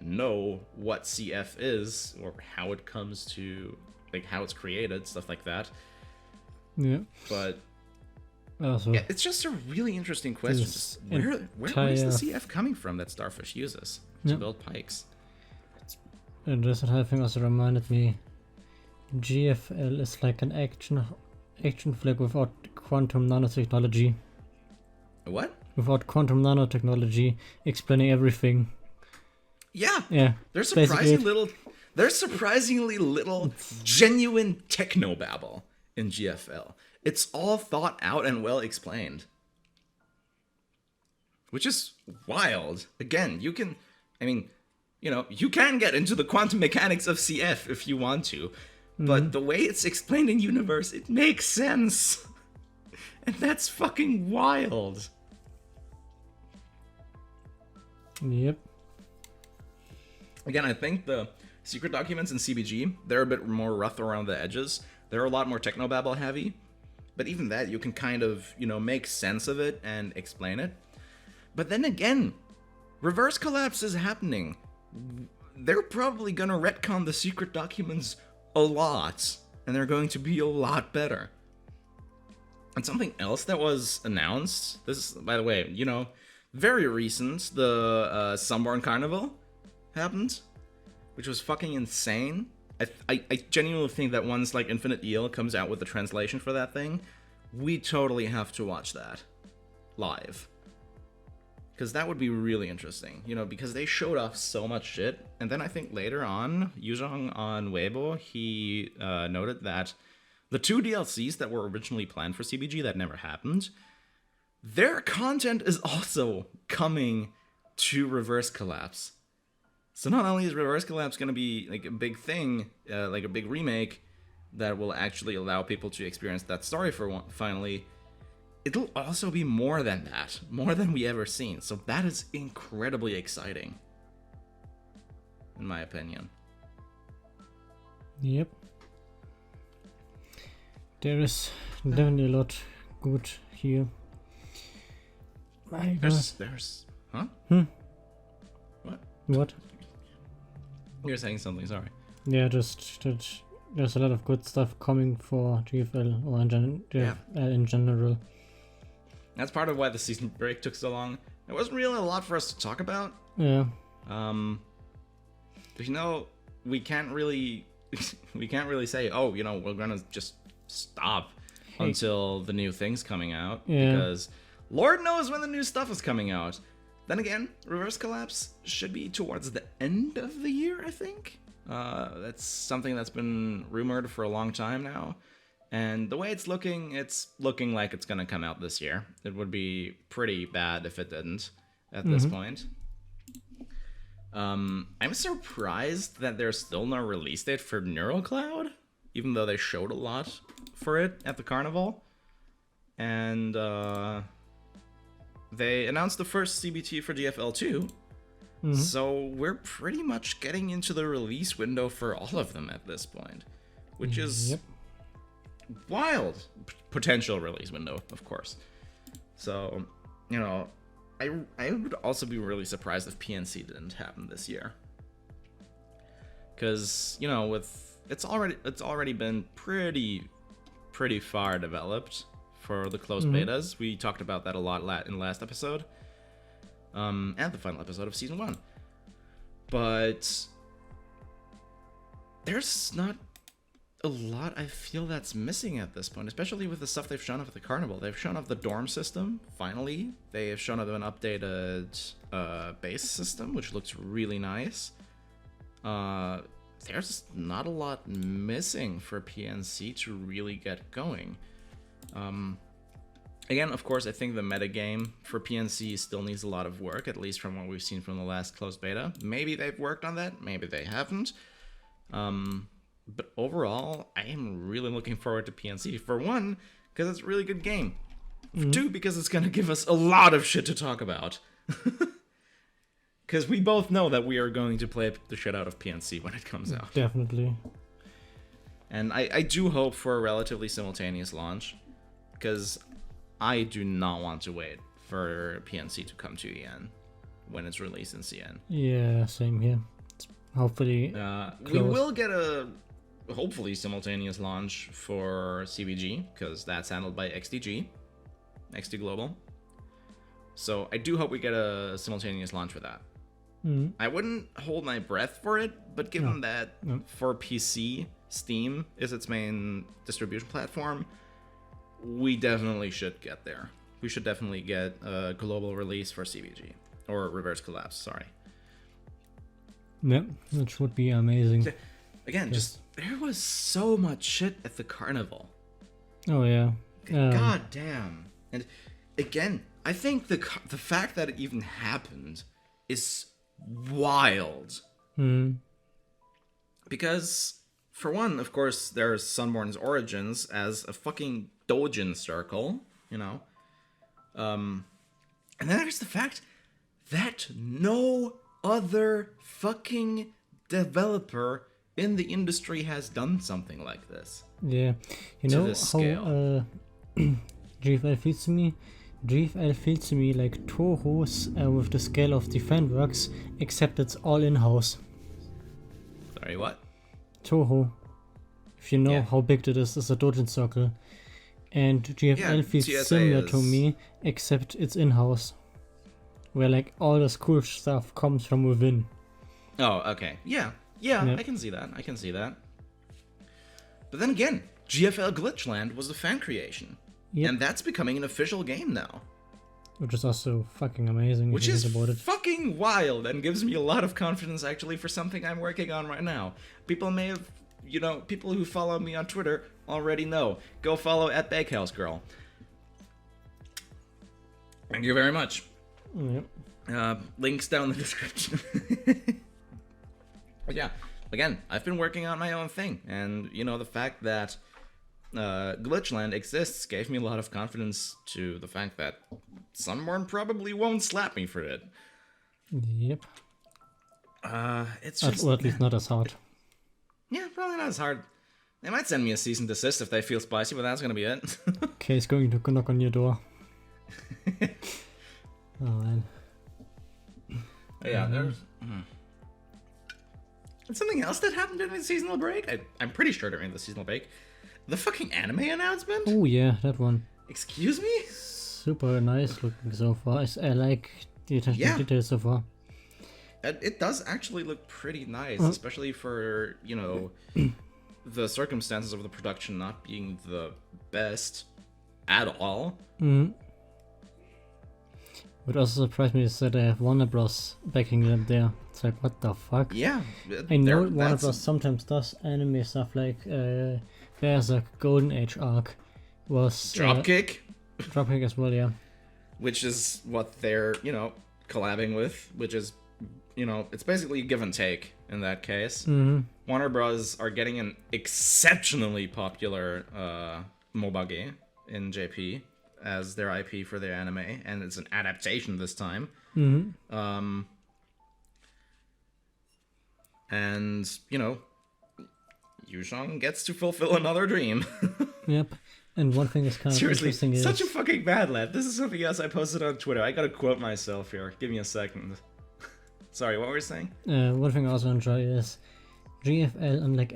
know what CF is, or how it comes to, how it's created, stuff like that. Yeah. But also, it's just a really interesting question. Just where is the CF coming from that Starfish uses to build pikes? And this entire thing also reminded me, GFL is like an action flag without quantum nanotechnology. What? Without quantum nanotechnology explaining everything. Yeah. There's surprisingly little genuine technobabble in GFL. It's all thought out and well explained. Which is wild. Again, you can get into the quantum mechanics of CF if you want to, but the way it's explained in universe, it makes sense. And that's fucking wild. Yep. Again, I think the secret documents in CBG, they're a bit more rough around the edges. They're a lot more technobabble heavy. But even that, you can kind of, make sense of it and explain it. But then again, reverse collapse is happening. They're probably going to retcon the secret documents a lot. And they're going to be a lot better. And something else that was announced, this, by the way, very recent, the Sunborn Carnival happened, which was fucking insane. I genuinely think that once, Infinite Eel comes out with the translation for that thing, we totally have to watch that live. Because that would be really interesting, because they showed off so much shit. And then I think later on, Yuzhong on Weibo, he noted that the 2 DLCs that were originally planned for CBG that never happened, their content is also coming to Reverse Collapse. So not only is Reverse Collapse going to be a big thing, a big remake that will actually allow people to experience that story finally, it'll also be more than that, more than we ever seen. So that is incredibly exciting, in my opinion. Yep. There is definitely a lot good here. There's huh? What? You're saying something, sorry. Yeah, just there's a lot of good stuff coming for GFL or in general. That's part of why the season break took so long. There wasn't really a lot for us to talk about. Yeah. But we can't really say, we're gonna just stop until the new thing's coming out. Yeah. Because Lord knows when the new stuff is coming out. Then again, Reverse Collapse should be towards the end of the year, I think. That's something that's been rumored for a long time now. And the way it's looking like it's going to come out this year. It would be pretty bad if it didn't at this point. I'm surprised that there's still no release date for NeuroCloud, even though they showed a lot for it at the carnival. And they announced the first CBT for GFL2. So we're pretty much getting into the release window for all of them at this point, which is wild. Potential release window, of course. So, I would also be really surprised if PNC didn't happen this year, because it's already been pretty far developed for the closed betas. We talked about that a lot in the last episode. And the final episode of Season 1. But there's not a lot I feel that's missing at this point, especially with the stuff they've shown off at the Carnival. They've shown off the dorm system, finally. They have shown off an updated base system, which looks really nice. There's not a lot missing for PNC to really get going. Again, of course, I think the metagame for PNC still needs a lot of work, at least from what we've seen from the last closed beta. Maybe they've worked on that, maybe they haven't. But overall, I am really looking forward to PNC. For one, because it's a really good game. For two, because it's going to give us a lot of shit to talk about. Because we both know that we are going to play the shit out of PNC when it comes out. Definitely. And I do hope for a relatively simultaneous launch, because I do not want to wait for PNC to come to EN when it's released in CN. Yeah, same here. Hopefully, we will get a hopefully simultaneous launch for CBG, because that's handled by XD Global. So I do hope we get a simultaneous launch for that. I wouldn't hold my breath for it, but given that for PC, Steam is its main distribution platform, we definitely should get there. We should definitely get a global release for CBG. Or Reverse Collapse, sorry. Yep, which would be amazing. Again, there was so much shit at the carnival. Oh, yeah. God damn. And again, I think the fact that it even happened is wild. Because for one, of course, there's Sunborn's origins as a fucking Dojin circle, you know. And then there's the fact that no other fucking developer in the industry has done something like this. Yeah, you know how GFL feels to me? GFL feels to me like Toho's with the scale of Defend works, except it's all in-house. Sorry, what? Toho, if you know how big it is a Dojin circle. And GFL feels TSA similar is... to me, except it's in-house. Where like all this cool stuff comes from within. Oh, okay. Yeah, I can see that. But then again, GFL Glitchland was a fan creation. Yep. And that's becoming an official game now. Which is also fucking amazing. Which is fucking wild and gives me a lot of confidence actually for something I'm working on right now. People may have, people who follow me on Twitter already know. Go follow @BakeHouseGirl. Thank you very much. Yep. Links down in the description. But yeah, again, I've been working on my own thing. And, the fact that Glitchland exists gave me a lot of confidence to the fact that Sunborn probably won't slap me for it. Yep. It's just... Or at least not as hard. Yeah, probably not as hard. They might send me a cease and desist if they feel spicy, but that's gonna be it. Kay's going to knock on your door. Oh, man. Yeah, there's... And something else that happened during the seasonal break? I'm pretty sure during the seasonal break. The fucking anime announcement? Oh yeah, that one. Excuse me? Super nice looking so far. I like the attention to detail so far. It does actually look pretty nice, especially for, the circumstances of the production not being the best at all. Mm-hmm. What also surprised me is that they have Warner Bros. Backing them there. It's like, what the fuck? Yeah. I know Warner Bros. Sometimes does anime stuff like Berserk Golden Age arc was... Dropkick? Dropkick as well, yeah. Which is what they're, collabing with, which is, it's basically give and take in that case. Mm-hmm. Warner Bros. Are getting an exceptionally popular MOBA game in JP as their IP for their anime, and it's an adaptation this time. Mm-hmm. And, Yushong gets to fulfill another dream. Yep. And one thing that's kind of interesting is... Such a fucking bad lad. This is something else I posted on Twitter. I gotta quote myself here. Give me a second. Sorry, what were you saying? One thing I also enjoy is GFL, unlike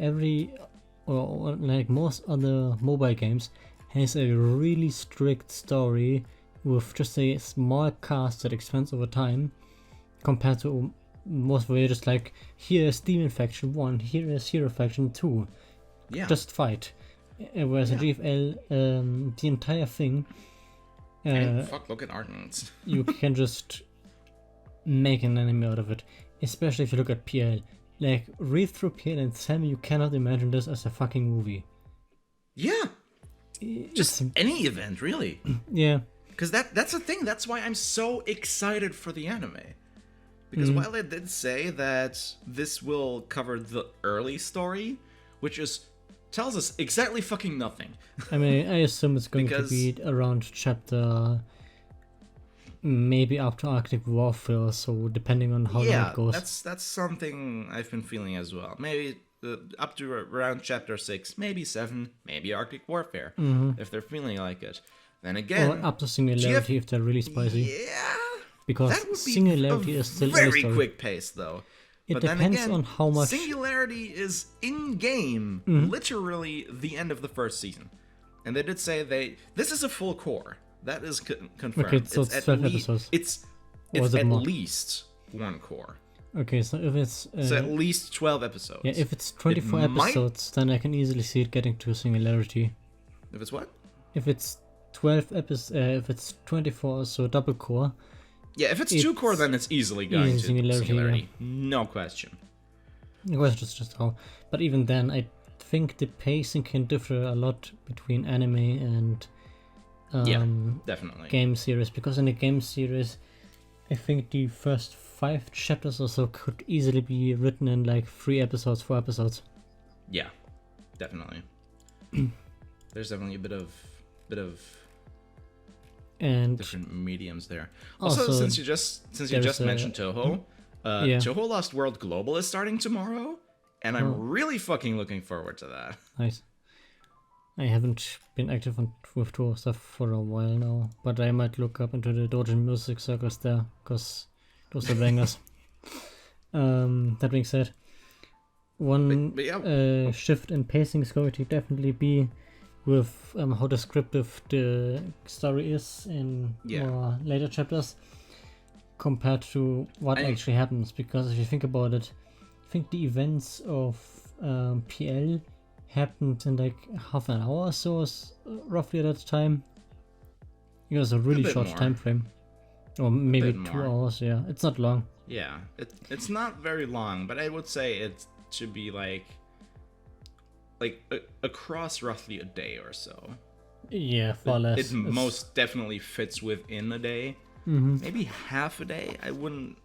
like most other mobile games, has a really strict story with just a small cast that expands over time, compared to most where you're just like, here's Demon Faction 1, here is Hero Faction 2. Yeah. Just fight. Whereas a GFL, the entire thing... look at Ardent. You can just make an anime out of it. Especially if you look at PL. Like, read through PL and tell me you cannot imagine this as a fucking movie. Yeah. Just any event, really. Yeah. Because that's the thing. That's why I'm so excited for the anime. Because while it did say that this will cover the early story, which tells us exactly fucking nothing. I mean, I assume it's going to be around chapter... maybe up to Arctic Warfare, so depending on how long it goes. That's something I've been feeling as well. Maybe up to around chapter 6, maybe 7, maybe Arctic Warfare, if they're feeling like it. Then again... Or up to Singularity if they're really spicy. Yeah! Because that would be Singularity is still very quick pace, though. It depends on how much... Singularity is in-game, literally the end of the first season. And they did say this is a full core. That is confirmed. Okay, so it's 12 episodes. It's at least one core. Okay, so if it's... so at least 12 episodes. Yeah, if it's 24 episodes, then I can easily see it getting to Singularity. If it's what? If it's 12 episodes, if it's 24, so double core... Yeah, if it's 2 core, then it's easily going to Singularity. Yeah. No question. The question is just how. But even then, I think the pacing can differ a lot between anime and definitely game series. Because in a game series, I think the first 5 chapters or so could easily be written in like 3 episodes, 4 episodes. Yeah, definitely. There's definitely a bit of and different mediums there. Also, since you just mentioned Toho, Toho Lost World Global is starting tomorrow, and I'm really fucking looking forward to that. Nice. I haven't been active with Toho stuff for a while now, but I might look up into the Dojin music circles there, because those are bangers. That being said, one shift in pacing is going to definitely be with how descriptive the story is in more later chapters compared to what actually happens. Because if you think about it, I think the events of PL happened in like half an hour or so, roughly at that time. It was a really short time frame, or maybe 2 hours. Yeah, it's not long. Yeah, it's not very long, but I would say it should be like across roughly a day or so. Yeah, far less. It most definitely fits within a day. Maybe half a day. I wouldn't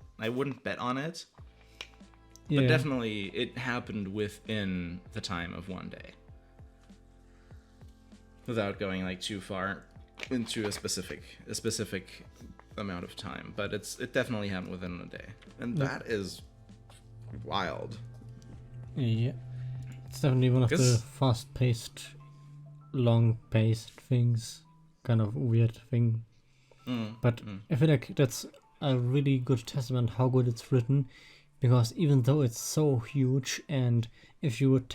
bet on it. But definitely it happened within the time of one day. Without going like too far into a specific amount of time. But it definitely happened within a day. And that is wild. Yeah. It's definitely one of the fast-paced, long-paced things. Kind of weird thing. But I feel like that's a really good testament how good it's written. Because even though it's so huge, and if you would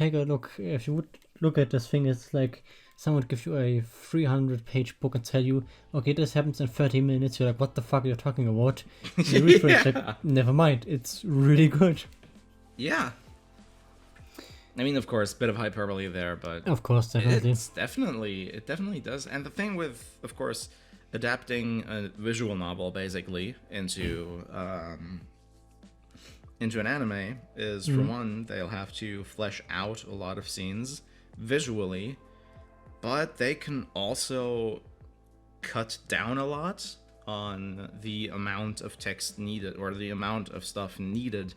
look at this thing, it's like someone would give you a 300-page book and tell you, okay, this happens in 30 minutes. You're like, what the fuck are you talking about? You read through it, it's like, never mind. It's really good. Yeah. I mean, of course, a bit of hyperbole there, but of course, definitely. It definitely does. And the thing with, of course, adapting a visual novel basically into an anime is, for one, they'll have to flesh out a lot of scenes visually, but they can also cut down a lot on the amount of text needed, or the amount of stuff needed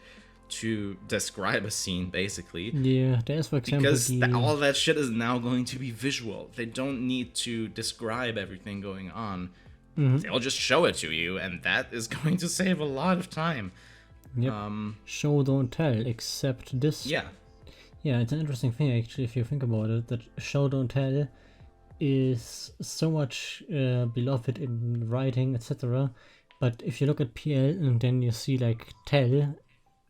to describe a scene, basically. Yeah, there's, for example, because all that shit is now going to be visual. They don't need to describe everything going on. They'll just show it to you, and that is going to save a lot of time. Yep. Show, don't tell, except this. Yeah, it's an interesting thing, actually, if you think about it, that show, don't tell is so much beloved in writing, etc. But if you look at PL and then you see, like, tell,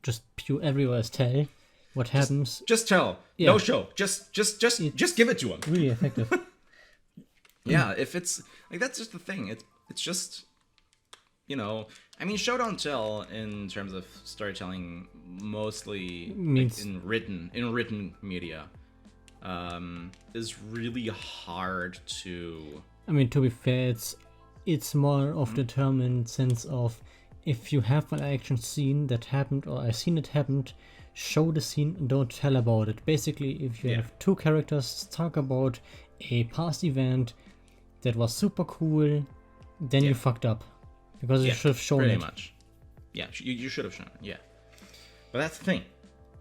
just pure everywhere is tell, what happens? Just tell. Yeah. No show. Just give it to them. Really effective. Yeah, if it's like, that's just the thing. It's just, you know, I mean, show don't tell in terms of storytelling mostly means like in written media is really hard to. I mean, to be fair, it's more of the term in sense of, if you have an action scene that happened, or a scene that happened, show the scene and don't tell about it. Basically, if you have two characters talk about a past event that was super cool, then you fucked up. Because you should have shown pretty it. Much. Yeah, you should have shown it, yeah. But that's the thing.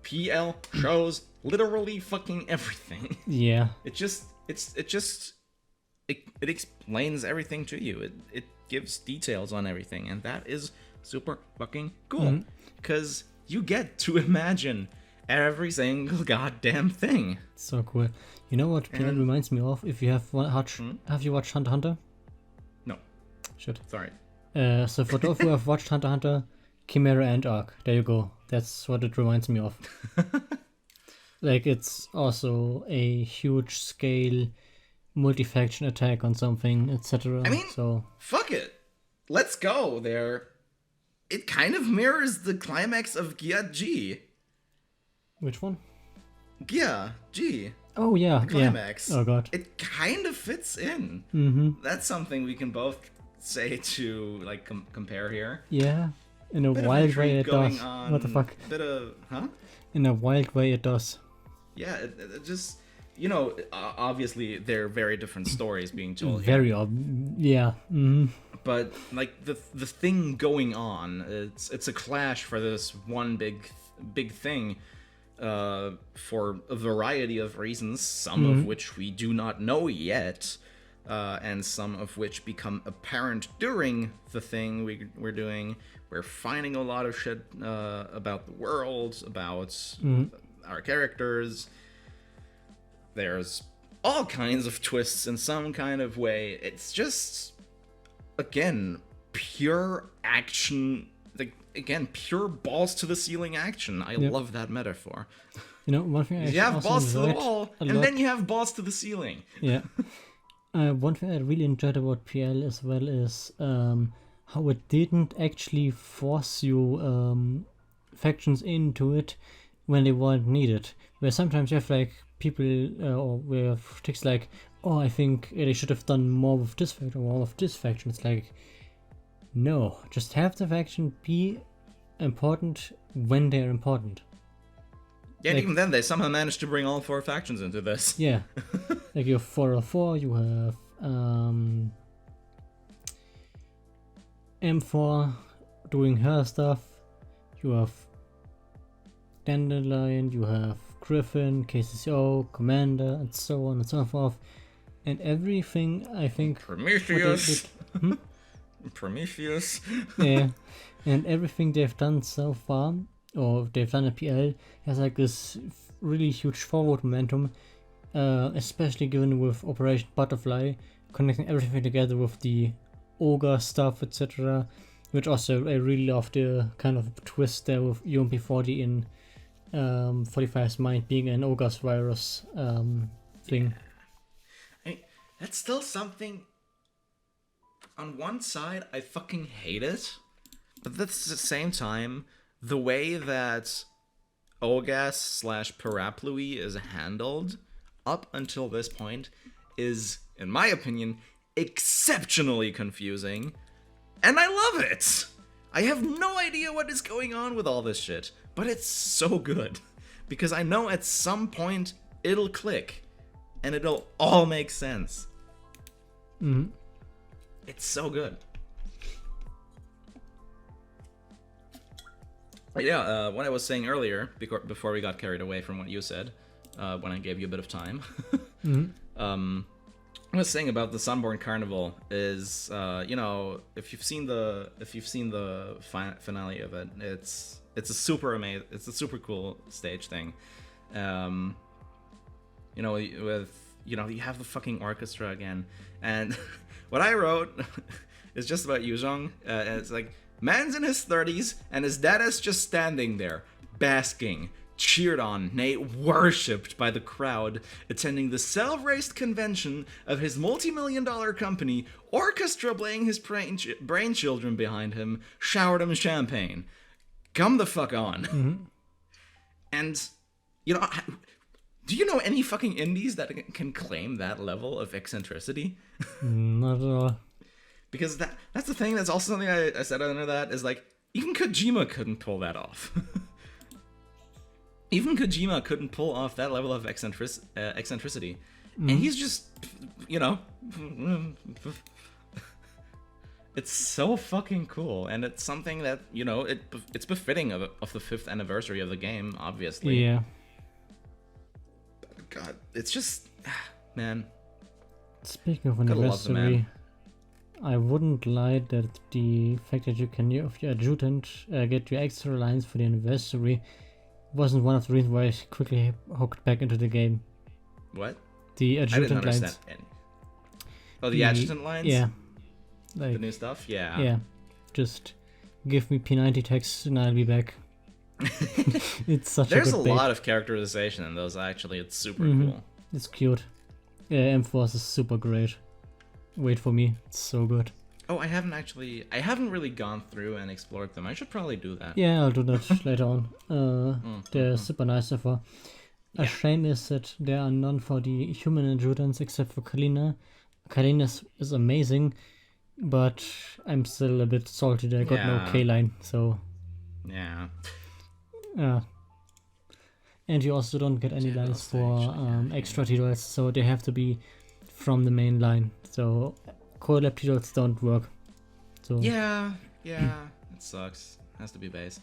PL shows literally fucking everything. Yeah. It explains everything to you. It gives details on everything, and that is super fucking cool. Because you get to imagine every single goddamn thing. So cool. You know what PL reminds me of? If you have watched Hunter x Hunter? No. Shit. Sorry. So for those who have watched Hunter x Hunter, Chimera Ant arc. There you go. That's what it reminds me of. Like, it's also a huge scale multi-faction attack on something, etc. I mean, so fuck it. Let's go there. It kind of mirrors the climax of Gia G. Which one? Gia G. Oh yeah, the climax. Yeah. Oh god. It kind of fits in. That's something we can both say to like compare here. Yeah. In a wild way it does. What the fuck? In a wild way it does. Yeah, it just, you know, obviously they're very different stories being told here. Very yeah. But like the thing going on, it's a clash for this one big thing. for a variety of reasons, some of which we do not know yet, and some of which become apparent during the thing we're doing. We're finding a lot of shit about the world, about our characters. There's all kinds of twists in some kind of way. It's just, again, pure action. Again, pure balls to the ceiling action. I love that metaphor. You know, one thing you have balls to the wall, and then you have balls to the ceiling. Yeah. One thing I really enjoyed about PL as well is how it didn't actually force you factions into it when they weren't needed. Where sometimes you have like people or we have things like, oh, I think they should have done more with this faction or more with this faction. It's like, no, just have the faction be important when they're important. Yeah, like, even then they somehow managed to bring all 4 factions into this. Yeah, like you have 404, you have M4 doing her stuff, you have Dandelion, you have Griffin, KCCO, Commander, and so on and so forth. And everything, I think... Prometheus! Prometheus! Yeah, and everything they've done so far, or they've done at PL, has like this really huge forward momentum, especially given with Operation Butterfly, connecting everything together with the Ogre stuff, etc. Which also, I really love the kind of twist there with UMP40 in 45's mind being an Ogre's virus thing. I mean, that's still something... On one side, I fucking hate it, but at the same time, the way that OGAS/Parapluie is handled up until this point is, in my opinion, exceptionally confusing, and I love it! I have no idea what is going on with all this shit, but it's so good, because I know at some point it'll click, and it'll all make sense. Mm-hmm. It's so good. But yeah, what I was saying earlier, before we got carried away from what you said, when I gave you a bit of time, I was saying about the Sunborn Carnival is, you know, if you've seen the finale of it, it's a super amazing, it's a super cool stage thing. You know, you have the fucking orchestra again, and what I wrote is just about Yuzhong. It's like, man's in his 30s, and his dad is just standing there, basking, cheered on, nay, worshipped by the crowd, attending the self-raised convention of his multi-million-dollar company, orchestra playing his brainchildren behind him, showered him with champagne. Come the fuck on. Mm-hmm. And, you know, do you know any fucking indies that can claim that level of eccentricity? Not at all. Because that's the thing, that's also something I said under that, is like, even Kojima couldn't pull that off. Even Kojima couldn't pull off that level of eccentricity. And he's just, you know, it's so fucking cool. And it's something that, you know, it's befitting of the 5th anniversary of the game, obviously. Yeah. God, it's just, man. Speaking of anniversary, I wouldn't lie that the fact that you can, of your adjutant, get your extra lines for the anniversary wasn't one of the reasons why I quickly hooked back into the game. What? The adjutant I didn't lines. understand any. Oh, the adjutant lines? Yeah. Like, the new stuff? Yeah. Yeah. Just give me P90 text and I'll be back. It's such There's a good bait. lot of characterization in those, actually. It's super cool. It's cute. Yeah, M4 is super great. Wait for me. It's so good. Oh, I haven't really gone through and explored them. I should probably do that. Yeah, I'll do that later on. They're super nice so far. A shame is that there are none for the human adjutants except for Kalina. Kalina is amazing, but I'm still a bit salty that I got no K-line, so... Yeah. And you also don't get any lines for extra T-Dolls, so they have to be from the main line. So collab T-Dolls don't work. So yeah, it sucks. Has to be base.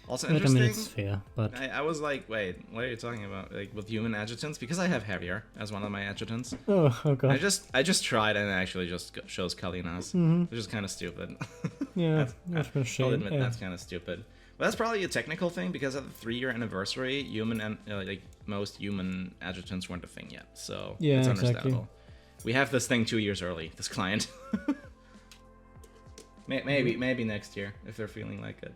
Also but interesting. I mean, it's fair, but I was like, wait, what are you talking about? Like with human adjutants? Because I have heavier as one of my adjutants. oh god. I just tried and it actually just shows Kalinas, which is kind of stupid. Yeah, that's a shame. I'll admit that's kind of stupid. But that's probably a technical thing because at the 3-year anniversary, like most human adjutants weren't a thing yet, so yeah, it's exactly. understandable. We have this thing 2 years early. This client. maybe next year if they're feeling like it.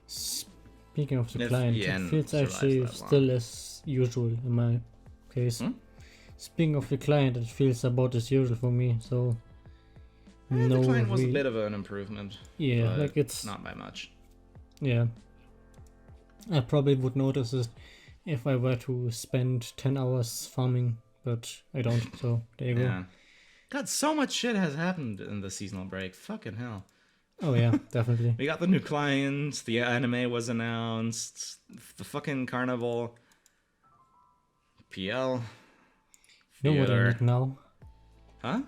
Speaking of the client, it feels actually still as usual in my case. Speaking of the client, it feels about as usual for me. So the client was a bit of an improvement. Yeah, like it's not by much. Yeah, I probably would notice it if I were to spend 10 hours farming, but I don't. So there you go. God, so much shit has happened in the seasonal break. Fucking hell. Oh yeah, definitely. We got the new clients, the anime was announced, the fucking carnival, PL. You know what I need now? Huh?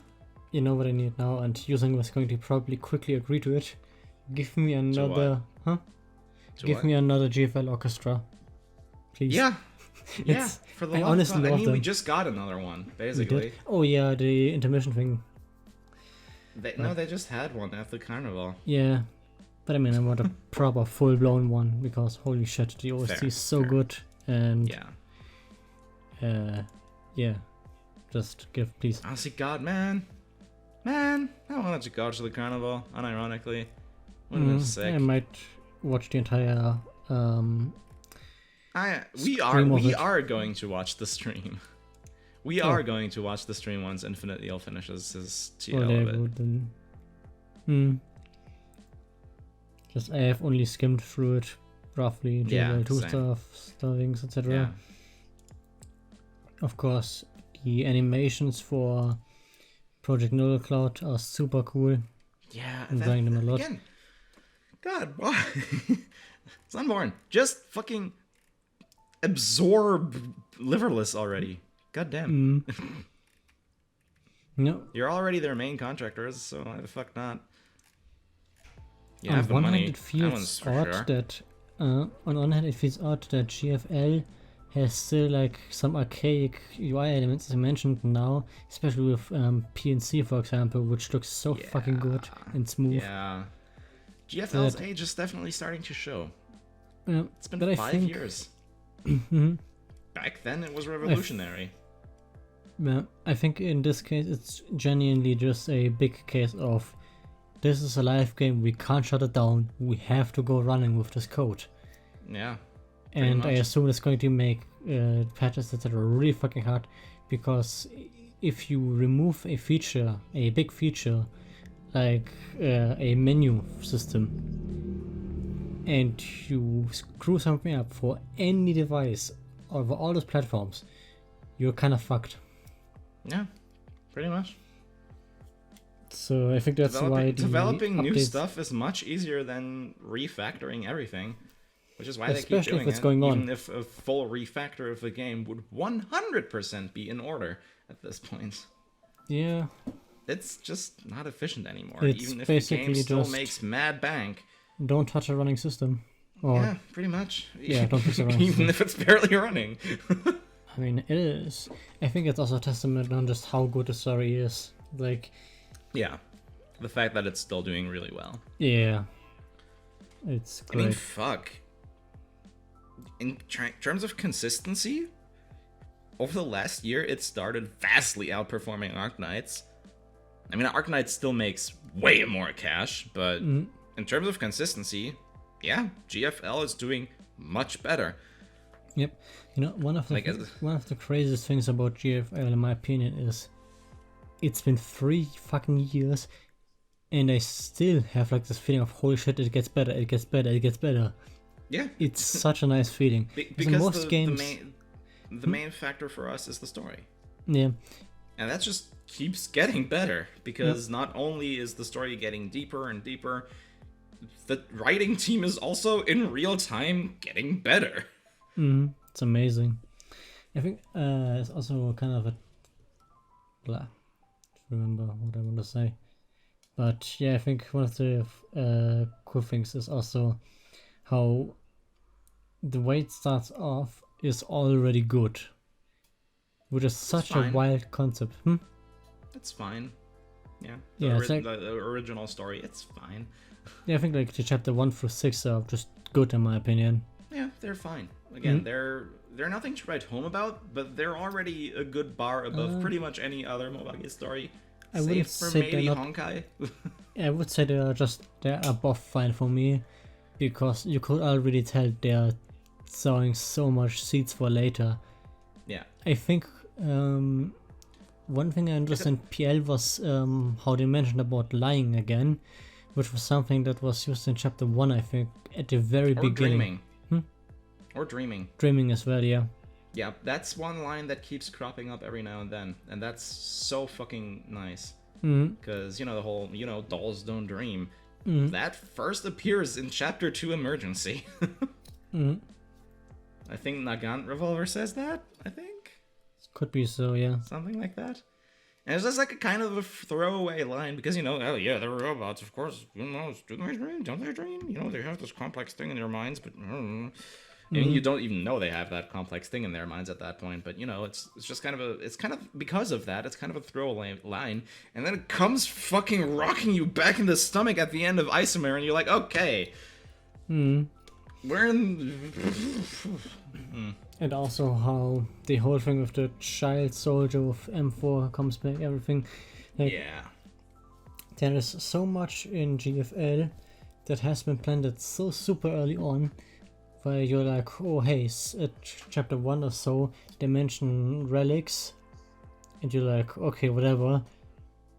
You know what I need now, and Using was going to probably quickly agree to it. Give me another... Huh? Give me another GFL orchestra. Please. Yeah. Yeah, for the love of God. I mean, we just got another one, basically. Oh yeah, the intermission thing. No, they just had one at the carnival. Yeah, but I mean, I want a proper full-blown one because holy shit, the OST is so good, and yeah, just give, please. Honestly, God, man, I wanted to go to the carnival. Unironically, wouldn't have been sick. I might watch the entire. We are going to watch the stream. We are going to watch the stream once Infinite Eel finishes his TL of it. Just I have only skimmed through it roughly. JL2 things, etc. Yeah. Of course, the animations for Project Null Cloud are super cool. Yeah, I'm enjoying them a lot. Again, God, why? Sunborn, just fucking absorb Liverless already. God damn. No. You're already their main contractors, so why the fuck not? You on have the one money. hand, it feels odd that on one hand it feels odd that GFL has still like some archaic UI elements, as I mentioned now, especially with PNC, for example, which looks so fucking good and smooth. Yeah. GFL's age is definitely starting to show. It's been 5 years. Back then it was revolutionary. I think in this case it's genuinely just a big case of this is a live game, we can't shut it down, we have to go running with this code. Yeah. And I assume it's going to make patches that are really fucking hard, because if you remove a feature, a big feature, like a menu system, and you screw something up for any device over all those platforms, you're kind of fucked. Yeah, pretty much. So I think that's why developing new stuff is much easier than refactoring everything, which is why they keep doing it. Even if a full refactor of the game would 100% be in order at this point. Yeah. It's just not efficient anymore. It's even if the game still makes mad bank. Don't touch a running system. Or, yeah, pretty much. Yeah, don't touch a running system. Even if it's barely running. I mean, it is. I think it's also a testament on just how good the story is. Like, yeah, the fact that it's still doing really well. Yeah, it's great. I mean, fuck. In terms of consistency, over the last year, it started vastly outperforming Arknights. I mean, Arknights still makes way more cash, but in terms of consistency, yeah, GFL is doing much better. Yep. You know, one of the craziest things about GFL, in my opinion, is it's been 3 fucking years, and I still have like this feeling of holy shit, it gets better, it gets better, it gets better. Yeah. It's such a nice feeling. Because most games, the main factor for us is the story. Yeah. And that just keeps getting better, because not only is the story getting deeper and deeper, the writing team is also in real time getting better. It's amazing. I think it's also kind of a blah. Remember what I want to say, but yeah, I think one of the cool things is also how the way it starts off is already good, which is such a wild concept. It's fine. Yeah. The original story, it's fine. Yeah, I think like the chapter 1 through 6 are just good in my opinion. Yeah, they're fine. Again, they're nothing to write home about, but they're already a good bar above pretty much any other Mobile Gear story. I wouldn't for say maybe they're Honkai. I would say they're above fine for me, because you could already tell they're sowing so much seeds for later. Yeah. I think one thing I understood in PL was how they mentioned about lying again, which was something that was used in chapter 1, I think, at the very beginning. Or dreaming. Dreaming as well, yeah. Yeah, that's one line that keeps cropping up every now and then, and that's so fucking nice. Because, the whole, dolls don't dream. That first appears in chapter 2 Emergency. I think Nagant Revolver says that, I think? Could be so, yeah. Something like that. And it's just like a kind of a throwaway line, because, oh yeah, they're robots, of course. Do they dream? Don't they dream? They have this complex thing in their minds, but... I mean, you don't even know they have that complex thing in their minds at that point, but it's just kind of because of that, it's kind of a throwaway line, and then it comes fucking rocking you back in the stomach at the end of Isomer, and you're like, okay, we're in. And also how the whole thing with the child soldier of M4 comes back, everything. Yeah. There is so much in GFL that has been planted so super early on, where you're like, oh hey, at chapter 1 or so, they mention relics, and you're like, okay, whatever,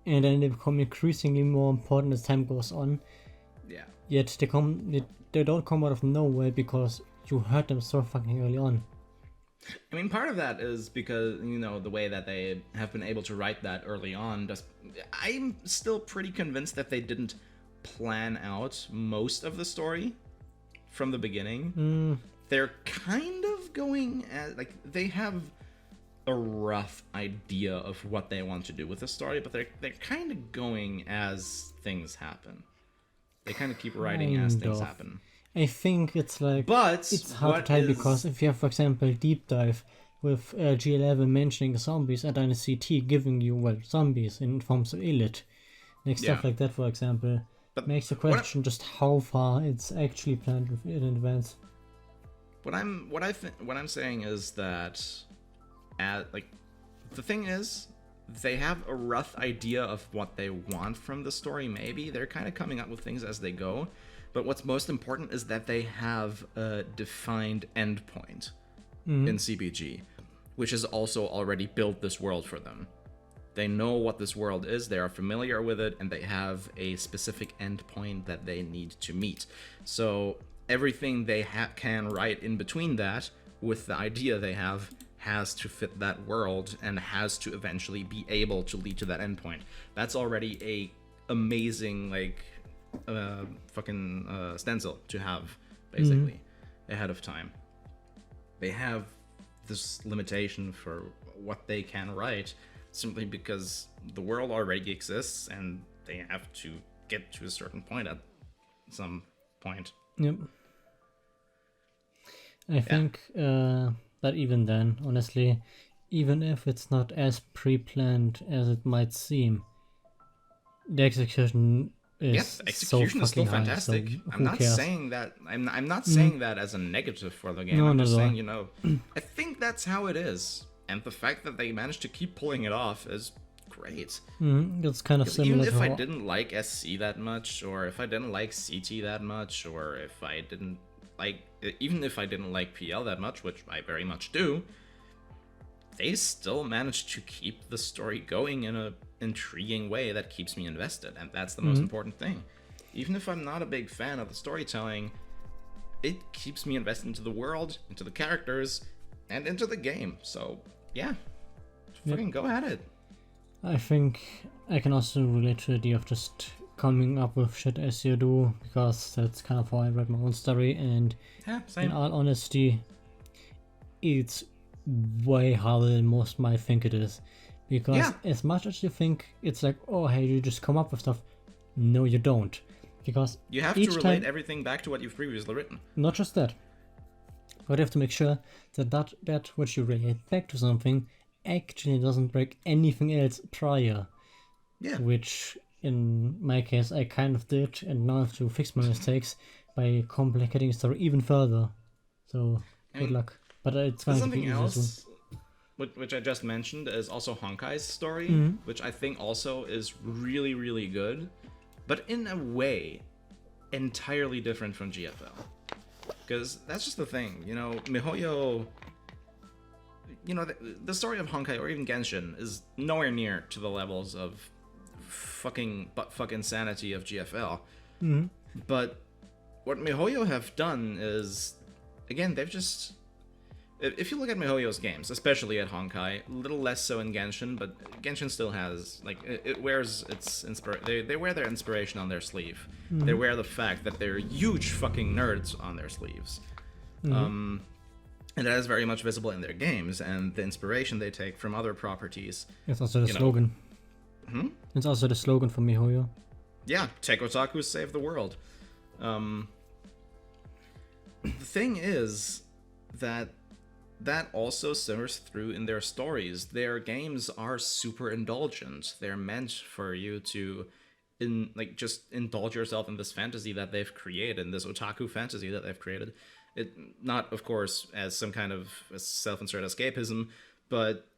and then they become increasingly more important as time goes on. Yeah. Yet they don't come out of nowhere because you heard them so fucking early on. I mean, part of that is because, the way that they have been able to write that early on, I'm still pretty convinced that they didn't plan out most of the story from the beginning. They're kind of going as they have a rough idea of what they want to do with the story, but they're kind of going as things happen. They kind of keep writing as things happen. I think it's like, but it's hard to tell because if you have, for example, Deep Dive with G11 mentioning zombies and then a CT giving you zombies in forms of elite, stuff like that, for example. But makes the question just how far it's actually planned in advance. What I'm saying is that, the thing is, they have a rough idea of what they want from the story. Maybe they're kind of coming up with things as they go, but what's most important is that they have a defined endpoint in CBG, which has also already built this world for them. They know what this world is, they are familiar with it, and they have a specific endpoint that they need to meet. So everything they can write in between that, with the idea they have, has to fit that world and has to eventually be able to lead to that endpoint. That's already a amazing, stencil to have, basically, ahead of time. They have this limitation for what they can write, simply because the world already exists and they have to get to a certain point at some point. Yep. I think that even then, honestly, even if it's not as pre-planned as it might seem, the execution is execution is still fantastic. So I'm not saying that. I'm not saying that as a negative for the game. I'm just saying, I think that's how it is. And the fact that they managed to keep pulling it off is great. It's kind of similar. Even if I didn't like SC that much, or if I didn't like CT that much, or if I didn't like, even if I didn't like PL that much, which I very much do, they still managed to keep the story going in a intriguing way that keeps me invested, and that's the most important thing. Even if I'm not a big fan of the storytelling, it keeps me invested into the world, into the characters, and into the game. So yeah, fucking go at it. I think I can also relate to the idea of just coming up with shit as you do, because that's kind of how I read my own story, and in all honesty, it's way harder than most might think it is. Because as much as you think it's like, oh hey, you just come up with stuff, no you don't. Because you have to relate everything back to what you've previously written. Not just that. But you have to make sure that that which you relate back to something actually doesn't break anything else prior. Yeah. Which, in my case, I kind of did, and now I have to fix my mistakes by complicating the story even further. So, good luck. But it's going to be easier soon. Which I just mentioned is also Honkai's story, which I think also is really, really good, but in a way, entirely different from GFL. Because that's just the thing, you know, MiHoYo, you know, the story of Honkai or even Genshin is nowhere near to the levels of fucking buttfuck insanity of GFL. But what MiHoYo have done is, again, they've just... If you look at MiHoYo's games, especially at Honkai, a little less so in Genshin, but Genshin still has, like, it wears its they wear their inspiration on their sleeve. They wear the fact that they're huge fucking nerds on their sleeves. And that is very much visible in their games, and the inspiration they take from other properties. It's also the slogan. It's also the slogan for MiHoYo. Yeah, Tech Otaku save the world. The thing is that also simmers through in their stories. Their games are super indulgent. They're meant for you to just indulge yourself in this fantasy that they've created, this otaku fantasy that they've created. It not, of course, as some kind of self-insert escapism, but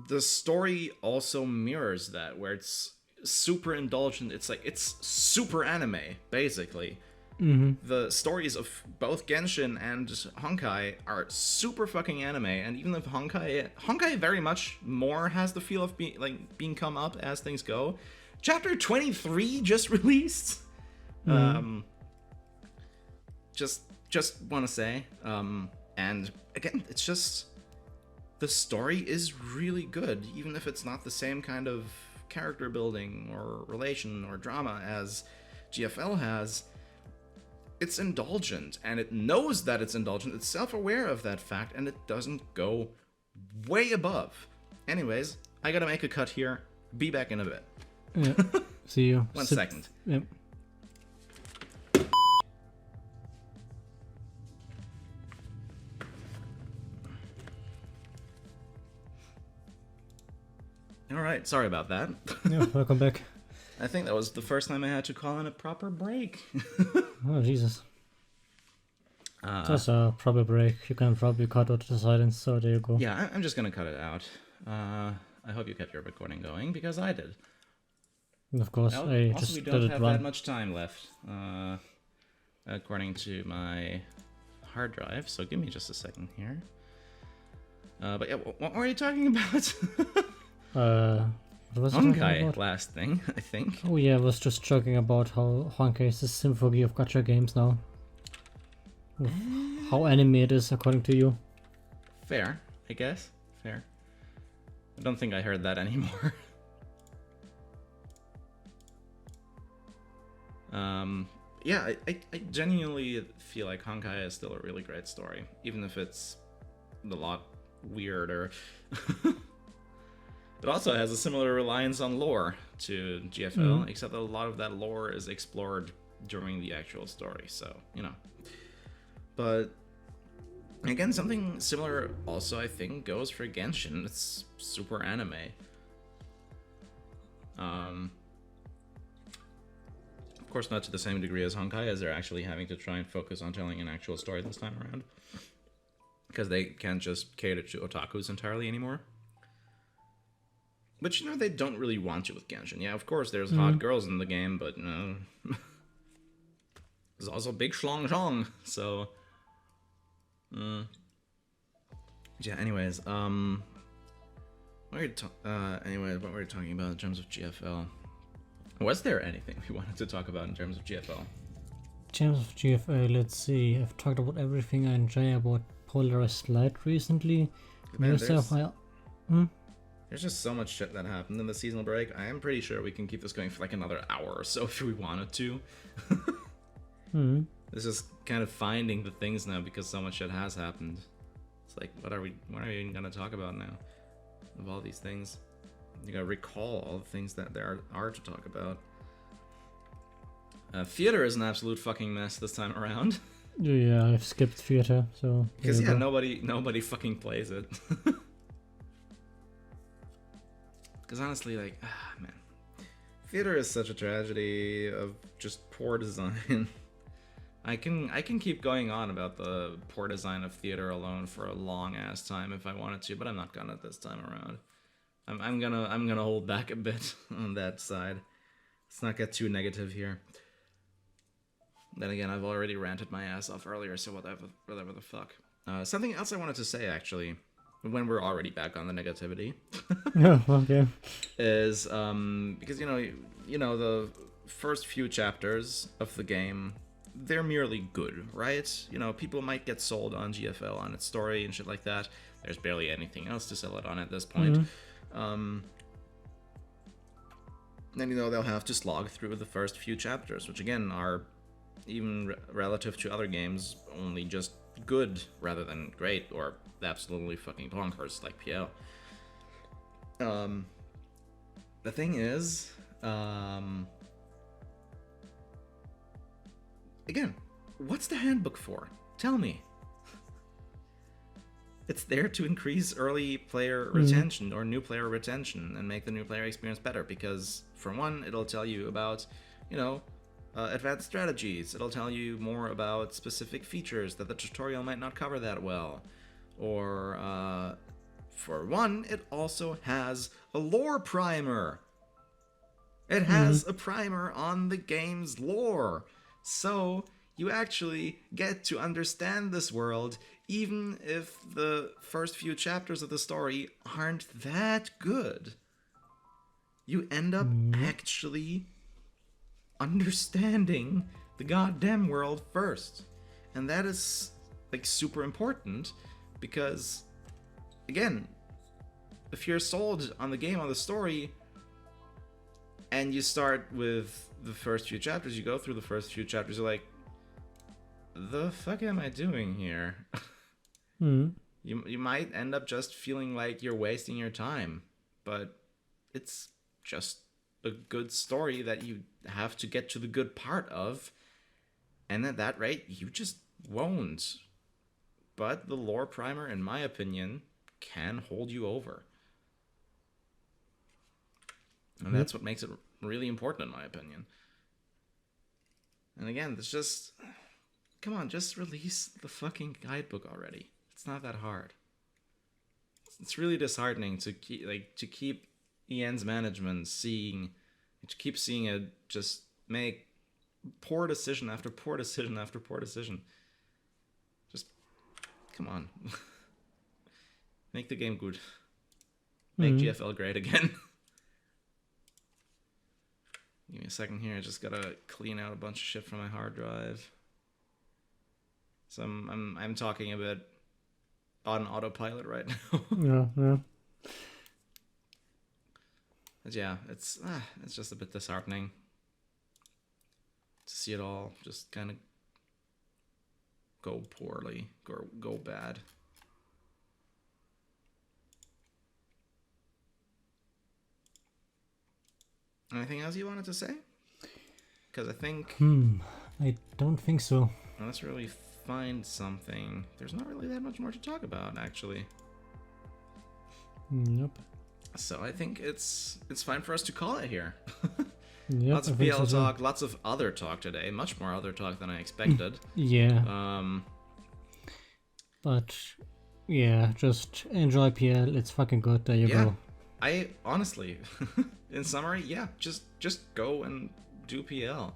the story also mirrors that, where it's super indulgent. It's like, it's super anime, basically. The stories of both Genshin and Honkai are super fucking anime, and even if Honkai very much more has the feel of being come up as things go. Chapter 23 just released. Just want to say, and again, it's just, the story is really good, even if it's not the same kind of character building or relation or drama as GFL has. It's indulgent, and it knows that it's indulgent. It's self-aware of that fact, and it doesn't go way above. Anyways, I gotta make a cut here. Be back in a bit. Yeah. See you. One second. Yep. Alright, sorry about that. Yeah, welcome back. I think that was the first time I had to call in a proper break. Oh, Jesus. That's a proper break. You can probably cut out the silence, so there you go. Yeah, I'm just gonna cut it out. I hope you kept your recording going, because I did. Of course, I just we let don't it have run. that much time left, according to my hard drive, so give me just a second here. But yeah, what were you talking about? What was Honkai, last thing, I think. Oh yeah, I was just joking about how Honkai is a symphony of gacha games now. How anime it is, according to you. Fair, I guess. Fair. I don't think I heard that anymore. Yeah, I genuinely feel like Honkai is still a really great story, even if it's a lot weirder. It also has a similar reliance on lore to GFL, except that a lot of that lore is explored during the actual story, so, you know. But, again, something similar also, I think, goes for Genshin. It's super anime. Of course, not to the same degree as Honkai, as they're actually having to try and focus on telling an actual story this time around. Because they can't just cater to otakus entirely anymore. Which, you know, they don't really want to with Genshin. Yeah, of course, there's hot girls in the game, but, you know... there's also big schlong, so... Yeah, anyways, what were you talking about in terms of GFL? Was there anything we wanted to talk about in terms of GFL? In terms of GFL, let's see. I've talked about everything I enjoy about Polarized Light recently. Man, there's just so much shit that happened in the seasonal break. I am pretty sure we can keep this going for like another hour or so if we wanted to. This is kind of finding the things now because so much shit has happened. It's like, what are we even gonna talk about now? Of all these things, you gotta recall all the things that there are to talk about. Theater is an absolute fucking mess this time around. Yeah, I've skipped theater, so... Because, yeah, nobody fucking plays it. Because honestly, like, man. Theater is such a tragedy of just poor design. I can keep going on about the poor design of theater alone for a long ass time if I wanted to, but I'm not gonna this time around. I'm gonna hold back a bit on that side. Let's not get too negative here. Then again, I've already ranted my ass off earlier, so whatever the fuck. Something else I wanted to say, actually, when we're already back on the negativity. Oh, okay. Is, because, you know, the first few chapters of the game, they're merely good, right? You know, people might get sold on GFL, on its story and shit like that. There's barely anything else to sell it on at this point. Then, you know, they'll have to slog through the first few chapters, which, again, are, even relative to other games, only just good rather than great or absolutely fucking bonkers like PL. The thing is, again, what's the handbook for? Tell me. It's there to increase early player retention or new player retention and make the new player experience better because, for one, it'll tell you about, you know, advanced strategies. It'll tell you more about specific features that the tutorial might not cover that well. Or, for one, it also has a lore primer. It has a primer on the game's lore. So, you actually get to understand this world even if the first few chapters of the story aren't that good. You end up actually understanding the goddamn world first. And that is, like, super important because, again, if you're sold on the game, on the story, and you start with the first few chapters, you go through the first few chapters, you're like, the fuck am I doing here? You might end up just feeling like you're wasting your time, but it's just a good story that you have to get to the good part of, and at that rate, you just won't. But the lore primer, in my opinion, can hold you over. And that's what makes it really important, in my opinion. And again, it's just... Come on, just release the fucking guidebook already. It's not that hard. It's really disheartening to keep Ian's management keep seeing it just make poor decision after poor decision after poor decision. Just, come on. Make the game good. Make GFL great again. Give me a second here. I just gotta clean out a bunch of shit from my hard drive. So I'm talking a bit on autopilot right now. Yeah. But yeah, it's just a bit disheartening to see it all just kind of go poorly, go bad. Anything else you wanted to say? Because I think... I don't think so. Let's really find something. There's not really that much more to talk about, actually. Nope. So I think it's fine for us to call it here. Yep, lots of PL talk, lots of other talk today. Much more other talk than I expected. Yeah. But yeah, just enjoy PL. It's fucking good. There you go. I honestly, in summary, yeah, just go and do PL.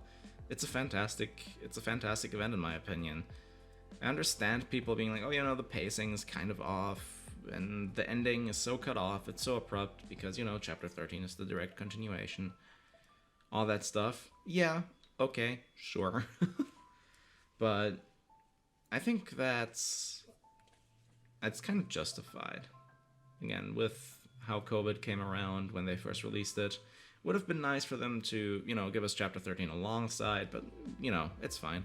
It's a fantastic event in my opinion. I understand people being like, oh, you know, the pacing is kind of off, and the ending is so cut off, it's so abrupt, because, you know, Chapter 13 is the direct continuation. All that stuff. Yeah, okay, sure. But I think that's kind of justified. Again, with how COVID came around when they first released it, would have been nice for them to, you know, give us Chapter 13 alongside, but, you know, it's fine.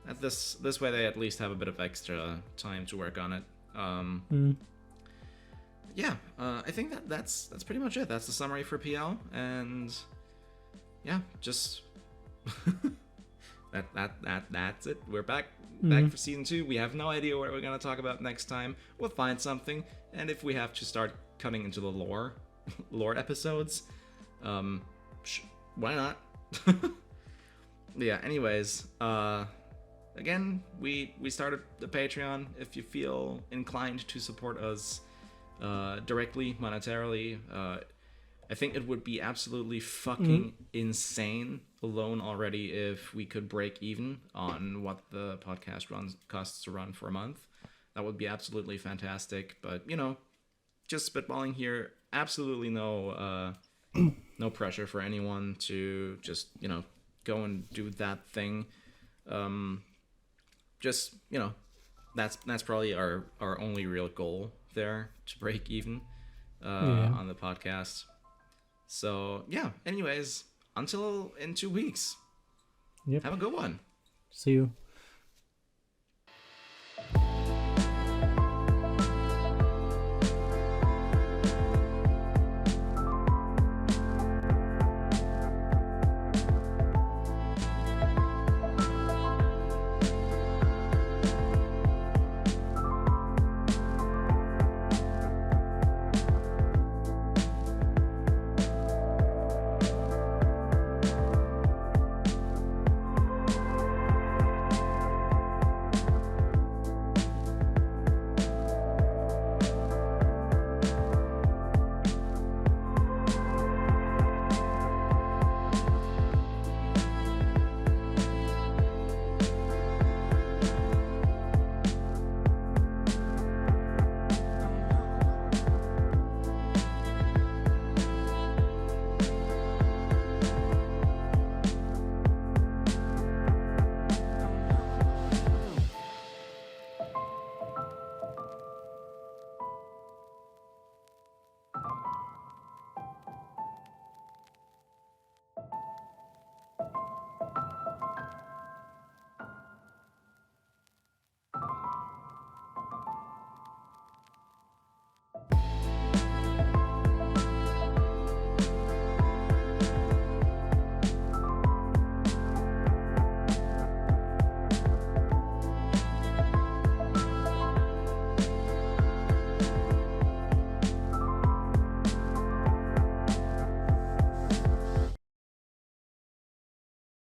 At this way, they at least have a bit of extra time to work on it. Yeah, I think that's pretty much it. That's the summary for PL, and yeah, just that's it. We're back back for season 2. We have no idea what we're gonna talk about next time. We'll find something, and if we have to start cutting into the lore episodes, why not? Yeah. Anyways, again, we started the Patreon. If you feel inclined to support us directly, monetarily, I think it would be absolutely fucking insane alone already if we could break even on what the podcast costs to run for a month. That would be absolutely fantastic. But, just spitballing here, absolutely no pressure for anyone to just, go and do that thing. Just, that's probably our only real goal there, to break even on the podcast. So, yeah, anyways, until in 2 weeks. Yep. Have a good one. See you.